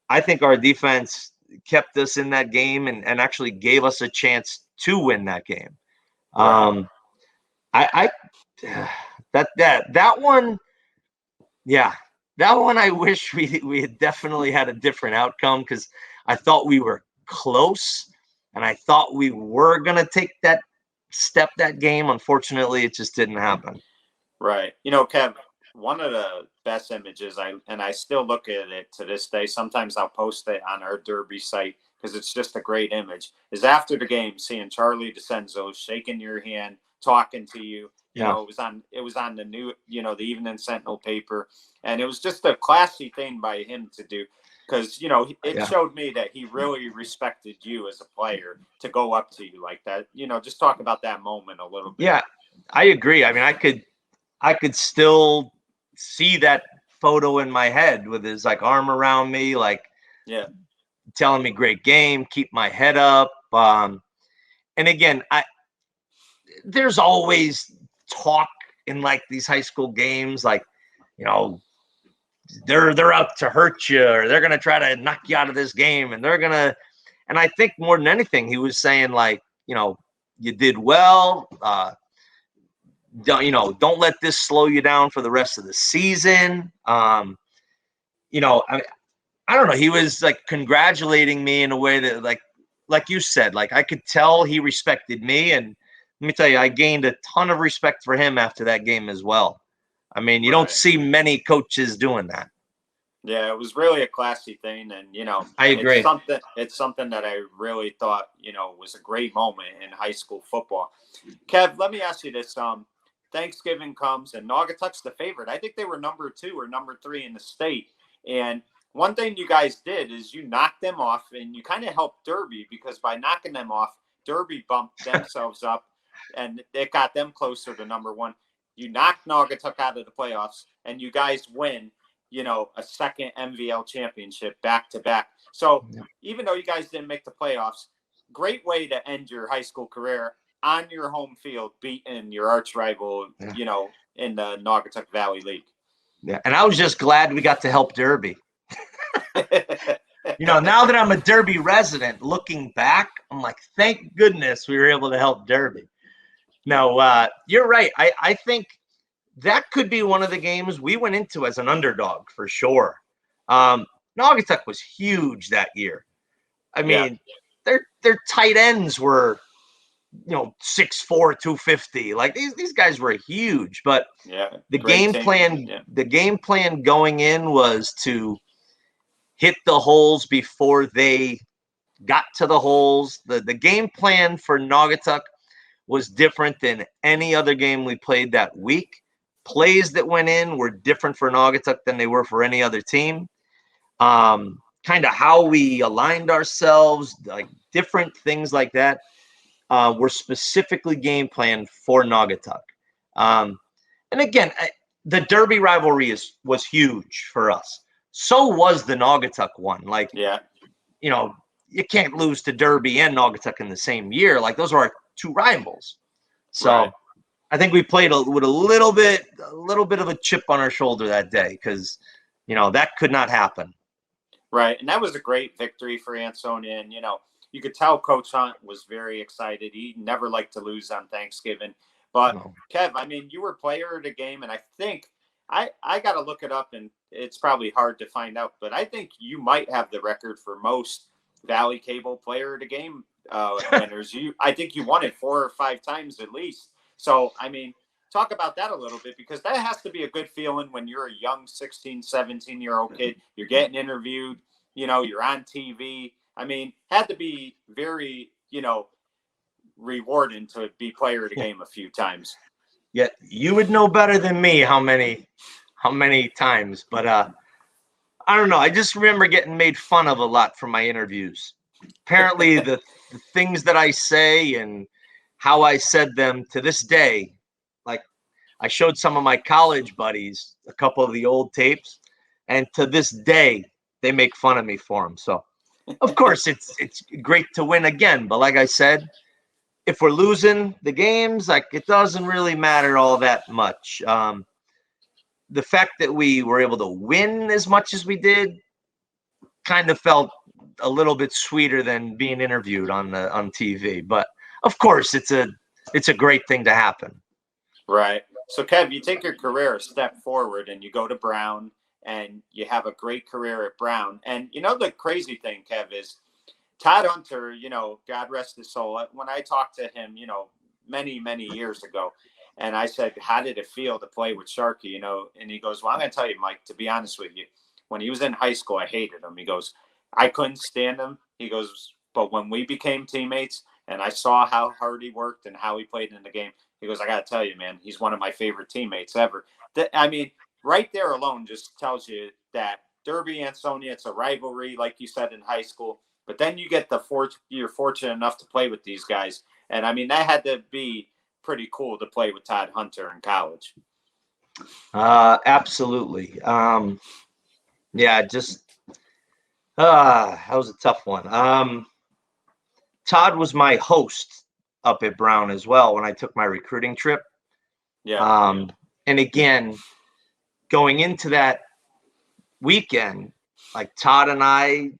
I think our defense kept us in that game and actually gave us a chance to win that game. Right. That one, that one I wish we had definitely had a different outcome, because I thought we were close and I thought we were gonna take that game. Unfortunately, it just didn't happen. Right. Kev, one of the best images, I still look at it to this day. Sometimes I'll post it on our Derby site because it's just a great image, is after the game, seeing Charlie DeCenzo shaking your hand, talking to you. You know, it was on the new, the Evening Sentinel paper, and it was just a classy thing by him to do, because, it showed me that he really respected you as a player to go up to you like that. Just talk about that moment a little bit. Yeah, I agree. I mean, I could still see that photo in my head with his arm around me, telling me great game, keep my head up. And again, there's always talk in these high school games, they're out to hurt you, or they're gonna try to knock you out of this game, and and I think more than anything, he was saying you did well. Don't let this slow you down for the rest of the season. I don't know. He was congratulating me in a way that like you said, I could tell he respected me. And let me tell you, I gained a ton of respect for him after that game as well. I mean, you don't see many coaches doing that. Yeah, it was really a classy thing. And, I agree. It's something that I really thought, was a great moment in high school football. Kev, let me ask you this. Thanksgiving comes and Naugatuck's the favorite. I think they were number 2 or number 3 in the state. And one thing you guys did is you knocked them off, and you kind of helped Derby, because by knocking them off, Derby bumped themselves up and it got them closer to number 1. You knock Naugatuck out of the playoffs, and you guys win, a second MVL championship back to back. So even though you guys didn't make the playoffs, great way to end your high school career on your home field, beating your arch rival, in the Naugatuck Valley League. Yeah, and I was just glad we got to help Derby. Now that I'm a Derby resident, looking back, I'm like, thank goodness we were able to help Derby. No, you're right. I think that could be one of the games we went into as an underdog for sure. Naugatuck was huge that year. I mean, their tight ends were, 6'4", 250. Like these guys were huge. But the game plan going in was to hit the holes before they got to the holes. The game plan for Naugatuck was different than any other game we played that week. Plays that went in were different for Naugatuck than they were for any other team. Kind of how we aligned ourselves, like different things like that, were specifically game planned for Naugatuck. And again, the Derby rivalry was huge for us. So was the Naugatuck one. Like, you can't lose to Derby and Naugatuck in the same year. Like those are our two rivals. So I think we played with a little bit of a chip on our shoulder that day because, that could not happen. Right. And that was a great victory for Ansonia. And, you could tell Coach Hunt was very excited. He never liked to lose on Thanksgiving. But, Kev, I mean, you were player of the game. And I think I got to look it up, and it's probably hard to find out. But I think you might have the record for most Valley Cable player of the game winners. I think you won it 4 or 5 times at least. So, I mean, talk about that a little bit, because that has to be a good feeling when you're a young 16, 17-year-old kid. You're getting interviewed, you're on TV. I mean, had to be very, rewarding to be player of the game a few times. Yeah, you would know better than me how many times, but I don't know. I just remember getting made fun of a lot from my interviews. Apparently the things that I say and how I said them to this day, like I showed some of my college buddies a couple of the old tapes, and to this day they make fun of me for them. So of course it's great to win again, but like I said, if we're losing the games, like it doesn't really matter all that much. The fact that we were able to win as much as we did kind of felt a little bit sweeter than being interviewed on TV. But of course, it's a great thing to happen. Right. So, Kev, you take your career a step forward and you go to Brown, and you have a great career at Brown. And the crazy thing, Kev, is Todd Hunter, God rest his soul. When I talked to him, many, many years ago, and I said, how did it feel to play with Sharkey? And he goes, well, I'm going to tell you, Mike, to be honest with you, when he was in high school, I hated him. He goes, I couldn't stand him. He goes, but when we became teammates and I saw how hard he worked and how he played in the game, he goes, I got to tell you, man, he's one of my favorite teammates ever. I mean, right there alone just tells you that Derby, Ansonia, it's a rivalry, like you said, in high school. But then you get you're fortunate enough to play with these guys. And I mean, that had to be pretty cool to play with Todd Hunter in college. Absolutely. Yeah, just that was a tough one. Todd was my host up at Brown as well when I took my recruiting trip. Yeah. And again, going into that weekend, like Todd and I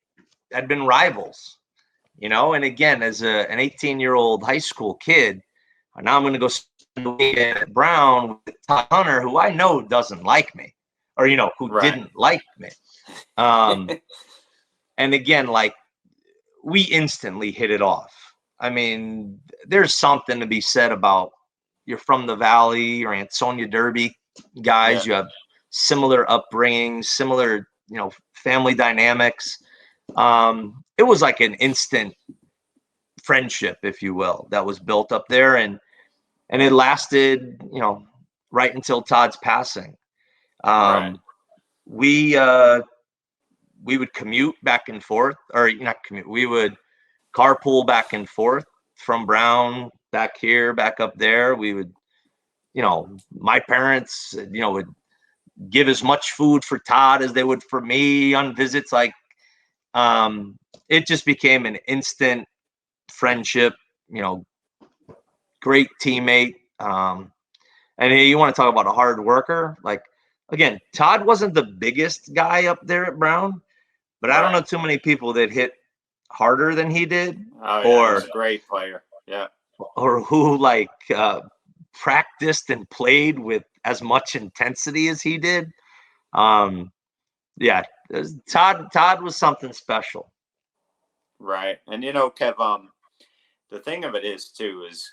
had been rivals, and again, as an 18-year-old high school kid, now I'm going to go spend the weekend at Brown with Todd Hunter, who I know doesn't like me, or, who didn't like me. And again, like we instantly hit it off. I mean, there's something to be said about you're from the Valley or Ansonia Derby guys. You have similar upbringing, similar, family dynamics. It was like an instant friendship, if you will, that was built up there. And it lasted, right until Todd's passing. We would commute back and forth, or not commute. We would carpool back and forth from Brown, back here, back up there. We would my parents, would give as much food for Todd as they would for me on visits. Like, it just became an instant friendship, great teammate. And you want to talk about a hard worker. Like, again, Todd wasn't the biggest guy up there at Brown, but I don't know too many people that hit harder than he did. Oh, yeah, he was a great player. Yeah. Or who practiced and played with as much intensity as he did. Yeah, Todd was something special. Right. And, Kev, the thing of it is, too, is,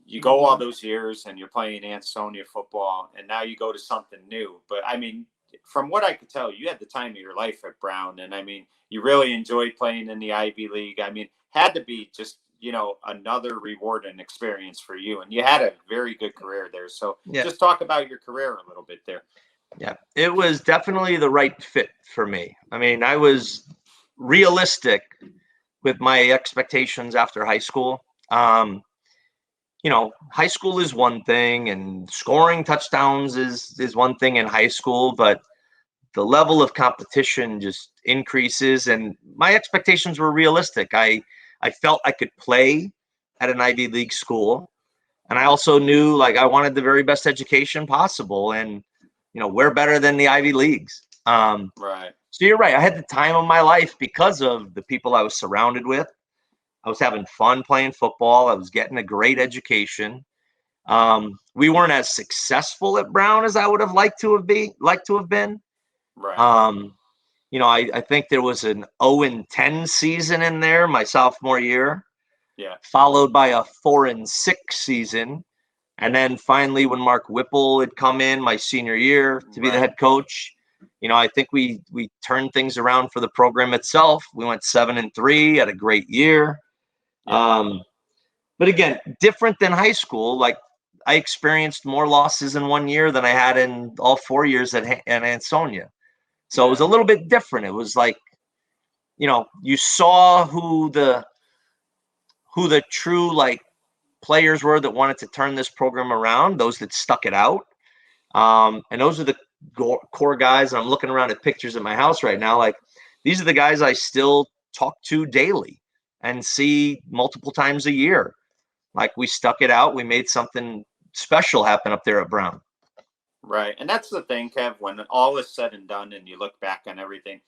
you go all those years and you're playing Ansonia football, and now you go to something new. But, I mean, from what I could tell, you had the time of your life at Brown. And, I mean, you really enjoyed playing in the Ivy League. I mean, had to be just, another rewarding experience for you. And you had a very good career there. So just talk about your career a little bit there. Yeah, it was definitely the right fit for me. I mean, I was realistic with my expectations after high school. High school is one thing, and scoring touchdowns is one thing in high school, but the level of competition just increases, and my expectations were realistic. I felt I could play at an Ivy League school, and I also knew I wanted the very best education possible, and we're better than the Ivy Leagues. Right. So you're right. I had the time of my life because of the people I was surrounded with. I was having fun playing football. I was getting a great education. We weren't as successful at Brown as I would have liked to have been. Right. I think there was an 0-10 season in there my sophomore year. Yeah. Followed by a 4-6 season. And then finally, when Mark Whipple had come in my senior year to be the head coach, I think we turned things around for the program itself. We went 7-3, had a great year. Yeah. But again, different than high school. I experienced more losses in 1 year than I had in all 4 years at Ansonia. So it was a little bit different. It was you saw who the true players were that wanted to turn this program around, those that stuck it out. And those are the core guys. I'm looking around at pictures at my house right now. These are the guys I still talk to daily and see multiple times a year. We stuck it out. We made something special happen up there at Brown. Right. And that's the thing, Kev, when all is said and done and you look back on everything,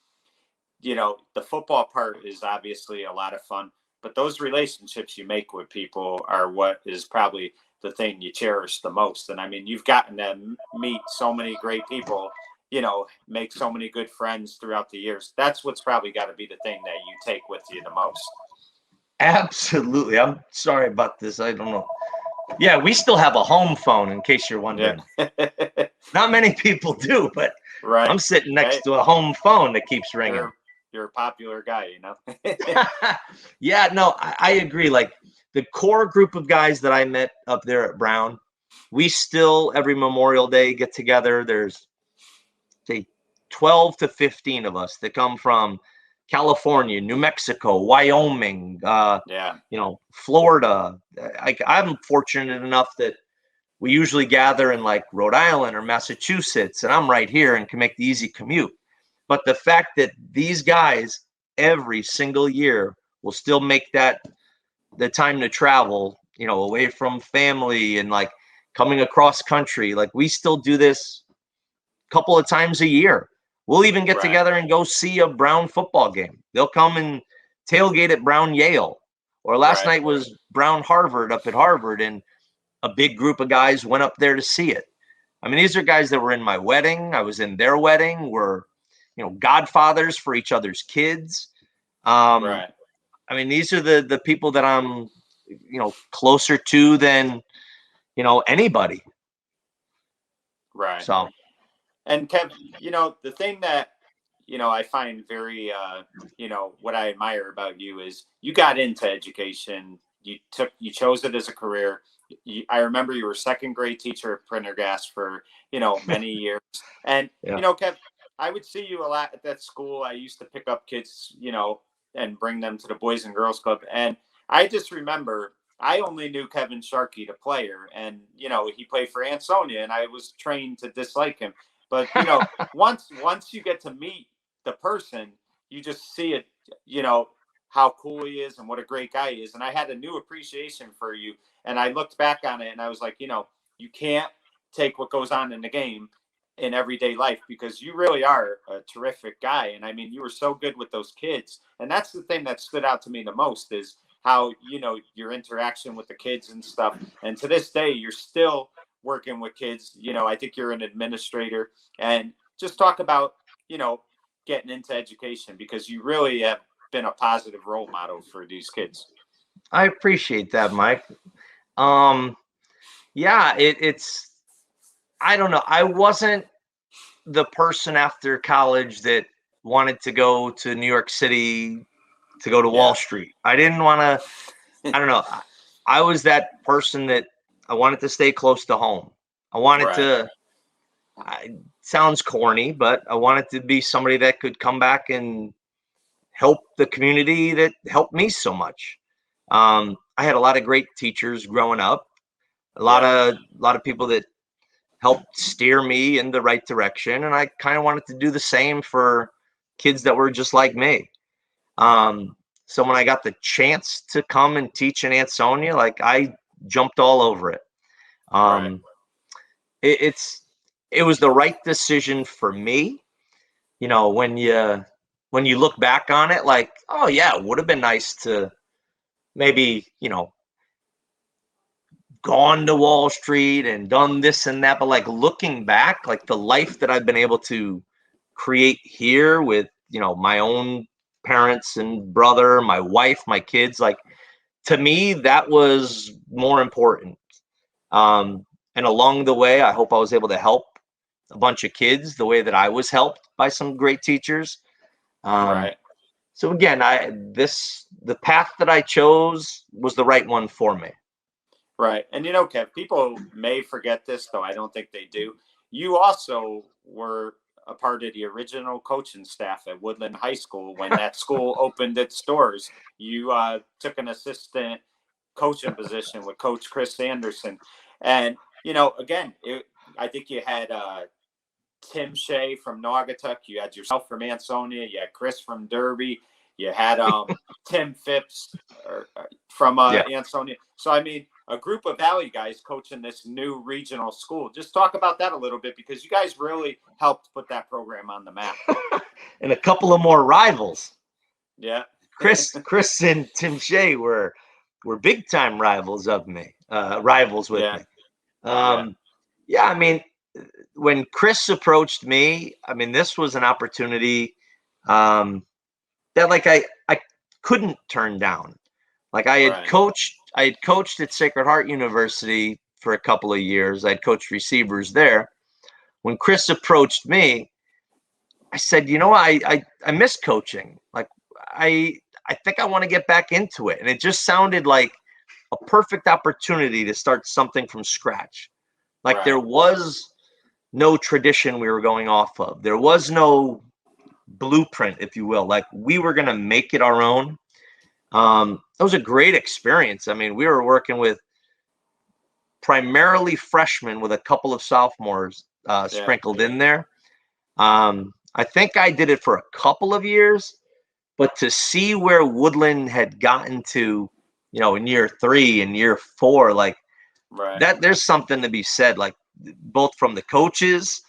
the football part is obviously a lot of fun, but those relationships you make with people are what is probably the thing you cherish the most. And I mean, you've gotten to meet so many great people, make so many good friends throughout the years. That's what's probably got to be the thing that you take with you the most. Absolutely. I'm sorry about this. I don't know. Yeah, we still have a home phone, in case you're wondering. Yeah. Not many people do, but I'm sitting next to a home phone that keeps ringing. You're a popular guy, Yeah, no, I agree. The core group of guys that I met up there at Brown, we still every Memorial Day get together. There's say 12 to 15 of us that come from California, New Mexico, Wyoming, Florida. I'm fortunate enough that we usually gather in Rhode Island or Massachusetts, and I'm right here and can make the easy commute. But the fact that these guys every single year will still make the time to travel, away from family and coming across country. We still do this a couple of times a year. We'll even get together and go see a Brown football game. They'll come and tailgate at Brown Yale. Or last night was Brown Harvard up at Harvard, and a big group of guys went up there to see it. I mean, these are guys that were in my wedding. I was in their wedding. We're, godfathers for each other's kids. I mean, these are the people that I'm, closer to than, anybody. Right. So. And Kev, the thing that, I find very, what I admire about you is you got into education. You chose it as a career. I remember you were second grade teacher at Prendergast for, many years. And, Kev, I would see you a lot at that school. I used to pick up kids, and bring them to the Boys and Girls Club. And I just remember, I only knew Kevin Sharkey, the player, and he played for Ansonia, and I was trained to dislike him. But once you get to meet the person, you just see it. How cool he is and what a great guy he is. And I had a new appreciation for you. And I looked back on it and I was like, you can't take what goes on in the game in everyday life, because you really are a terrific guy. And I mean, you were so good with those kids. And that's the thing that stood out to me the most, is how, your interaction with the kids and stuff. And to this day, you're still working with kids. I think you're an administrator, and just talk about, getting into education, because you really have been a positive role model for these kids. I appreciate that, Mike. Yeah, it's, I don't know. I wasn't the person after college that wanted to go to New York City to go to Wall Street. I didn't want to, I don't know. I was that person that I wanted to stay close to home. I wanted to, sounds corny, but I wanted to be somebody that could come back and help the community that helped me so much. I had a lot of great teachers growing up, a lot of people that helped steer me in the right direction, and I kind of wanted to do the same for kids that were just like me. So when I got the chance to come and teach in Ansonia, like, I jumped all over it. It was the right decision for me. When you look back on it, like, oh yeah, it would have been nice to maybe, gone to Wall Street and done this and that. But like, looking back, like, the life that I've been able to create here with, my own parents and brother, my wife, my kids, like, to me, that was more important. And along the way, I hope I was able to help a bunch of kids the way that I was helped by some great teachers. So again, the path that I chose was the right one for me. Right. And Kev, people may forget this, though I don't think they do. You also were a part of the original coaching staff at Woodland High School when that school opened its doors. You took an assistant coaching position with Coach Chris Anderson. And, again, I think you had Tim Shea from Naugatuck. You had yourself from Ansonia. You had Chris from Derby. You had Tim Phipps from Ansonia. So, I mean, a group of Valley guys coaching this new regional school. Just talk about that a little bit, because you guys really helped put that program on the map. And a couple of more rivals. Yeah. Chris and Tim Shea were big time rivals with me. Yeah, I mean, when Chris approached me, I mean, this was an opportunity that, like, I couldn't turn down. Like, I had coached at Sacred Heart University for a couple of years. I'd coached receivers there. When Chris approached me, I said, I miss coaching. Like, I think I want to get back into it. And it just sounded like a perfect opportunity to start something from scratch. Like, there was no tradition we were going off of. There was no blueprint, if you will. Like, we were going to make it our own. It was a great experience. I mean, we were working with primarily freshmen with a couple of sophomores sprinkled in there. I think I did it for a couple of years, but to see where Woodland had gotten to, in year 3 and year 4, like, that, there's something to be said, like, both from the coaches,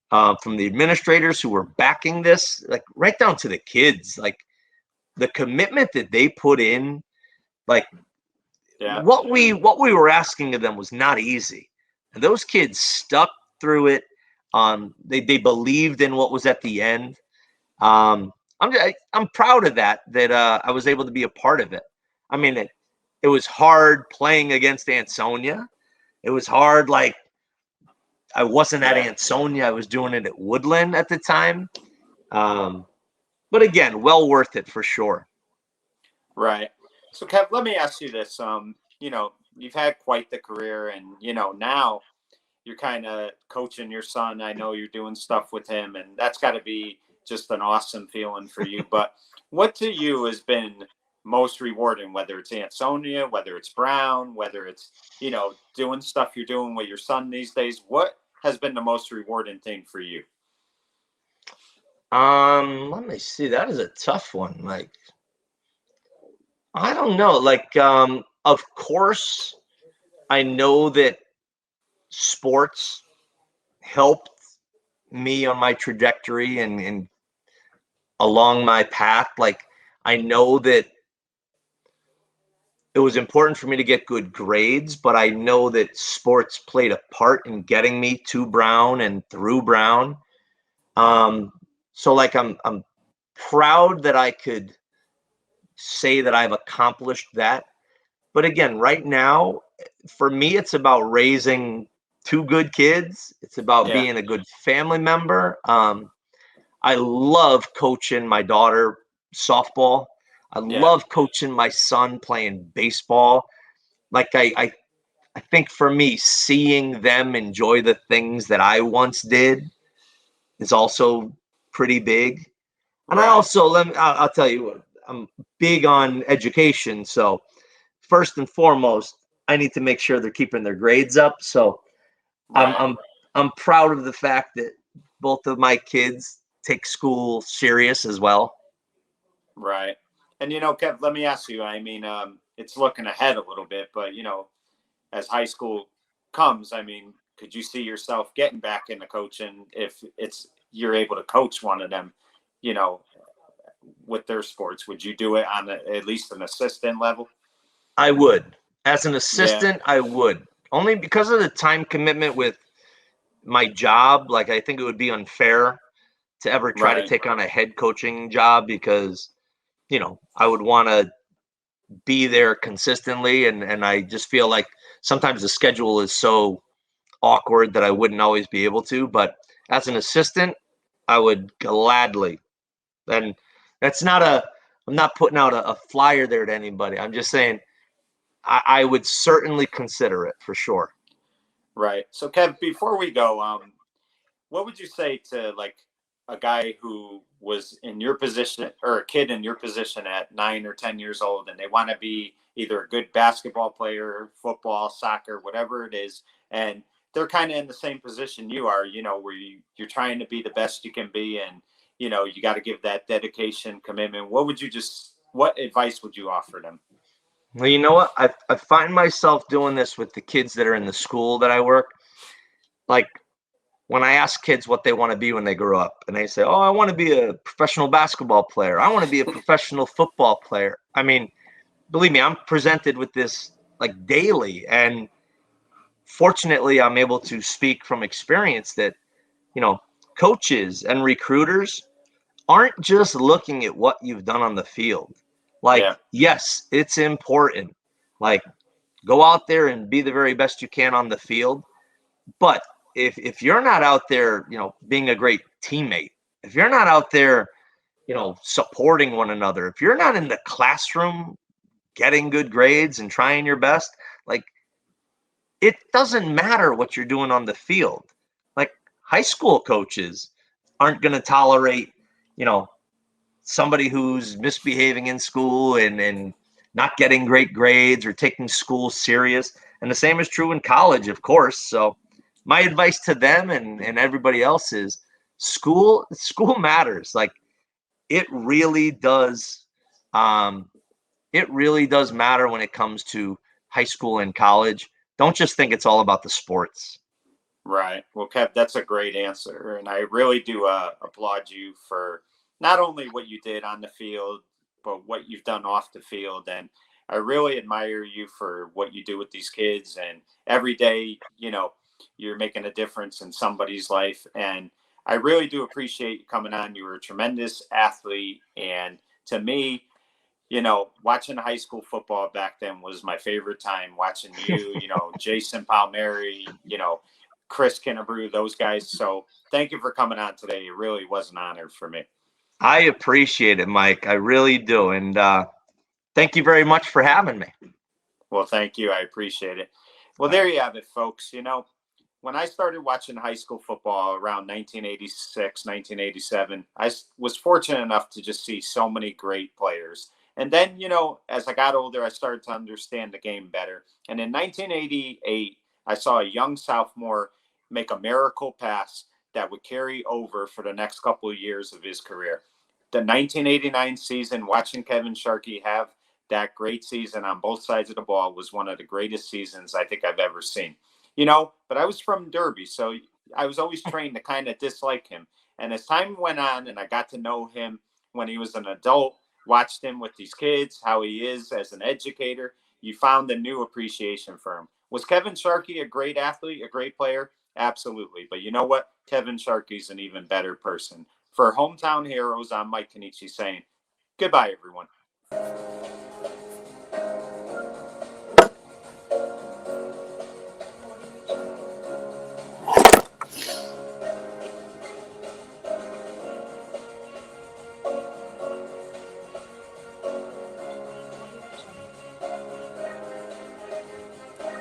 from the administrators who were backing this, like, right down to the kids, like, the commitment that they put in, like, what we were asking of them was not easy. And those kids stuck through it. They believed in what was at the end. I'm proud of that I was able to be a part of it. I mean, it was hard playing against Ansonia. It was hard. Like, I wasn't at Ansonia. I was doing it at Woodland at the time. But again, well worth it for sure. Right. So, Kev, let me ask you this. You've had quite the career, and, now you're kind of coaching your son. I know you're doing stuff with him, and that's got to be just an awesome feeling for you. But what to you has been most rewarding, whether it's Ansonia, whether it's Brown, whether it's, doing stuff you're doing with your son these days? What has been the most rewarding thing for you? Let me see. That is a tough one. Like, I don't know. Like, of course, I know that sports helped me on my trajectory and along my path. Like, I know that it was important for me to get good grades, but I know that sports played a part in getting me to Brown and through Brown. So like I'm proud that I could say that I've accomplished that. But again, right now, for me, it's about raising two good kids. It's about Yeah. being a good family member. I love coaching my daughter softball. I Yeah. love coaching my son playing baseball. Like I think for me, seeing them enjoy the things that I once did is also pretty big. And I Right. also I'll tell you what, I'm big on education. So first and foremost, I need to make sure they're keeping their grades up. So I'm Right. I'm I'm proud of the fact that both of my kids take school serious as well. Right. And Kev, let me ask you. I mean, it's looking ahead a little bit, but as high school comes, I mean, could you see yourself getting back into coaching if you're able to coach one of them, you know, with their sports? Would you do it on at least an assistant level? I would. As an Yeah. assistant, I would. Only because of the time commitment with my job. Like I think it would be unfair to ever try to Right. take on a head coaching job because, I would want to be there consistently and I just feel like sometimes the schedule is so awkward that I wouldn't always be able to, but as an assistant, I would gladly. And that's not I'm not putting out a flyer there to anybody. I'm just saying I would certainly consider it for sure. Right. So, Kev, before we go, what would you say to like a guy who was in your position or a kid in your position at 9 or 10 years old and they want to be either a good basketball player, football, soccer, whatever it is, and they're kind of in the same position you are, where you're trying to be the best you can be, and you got to give that dedication, commitment. What advice would you offer them? Well, you know what? I find myself doing this with the kids that are in the school that I work. Like when I ask kids what they want to be when they grow up, and they say, "Oh, I want to be a professional basketball player. I want to be a professional football player." I mean, believe me, I'm presented with this like daily, and fortunately, I'm able to speak from experience that you know coaches and recruiters aren't just looking at what you've done on the field. Like, Yeah. yes, it's important. Like, go out there and be the very best you can on the field. But if you're not out there, being a great teammate, if you're not out there, supporting one another, if you're not in the classroom getting good grades and trying your best, like it doesn't matter what you're doing on the field. Like high school coaches aren't going to tolerate, you know, somebody who's misbehaving in school and not getting great grades or taking school serious. And the same is true in college, of course. So my advice to them and everybody else is school matters. Like it really does. Um, it really does matter when it comes to high school and college. Don't just think it's all about the sports. Right. Well, Kev, that's a great answer. And I really do applaud you for not only what you did on the field, but what you've done off the field. And I really admire you for what you do with these kids. And every day, you're making a difference in somebody's life. And I really do appreciate you coming on. You were a tremendous athlete. And to me, watching high school football back then was my favorite time. Watching you, Jason Palmieri, Chris Kinnebrew, those guys. So thank you for coming on today. It really was an honor for me. I appreciate it, Mike. I really do. And thank you very much for having me. Well, thank you. I appreciate it. Well, there you have it, folks. When I started watching high school football around 1986, 1987, I was fortunate enough to just see so many great players. And then, as I got older, I started to understand the game better. And in 1988, I saw a young sophomore make a miracle pass that would carry over for the next couple of years of his career. The 1989 season, watching Kevin Sharkey have that great season on both sides of the ball was one of the greatest seasons I think I've ever seen. But I was from Derby, so I was always trained to kind of dislike him. And as time went on and I got to know him when he was an adult, watched him with these kids, how he is as an educator, you found a new appreciation for him. Was Kevin Sharkey a great athlete, a great player? Absolutely. But you know what? Kevin Sharkey's an even better person. For Hometown Heroes, I'm Mike Kenichi saying goodbye, everyone.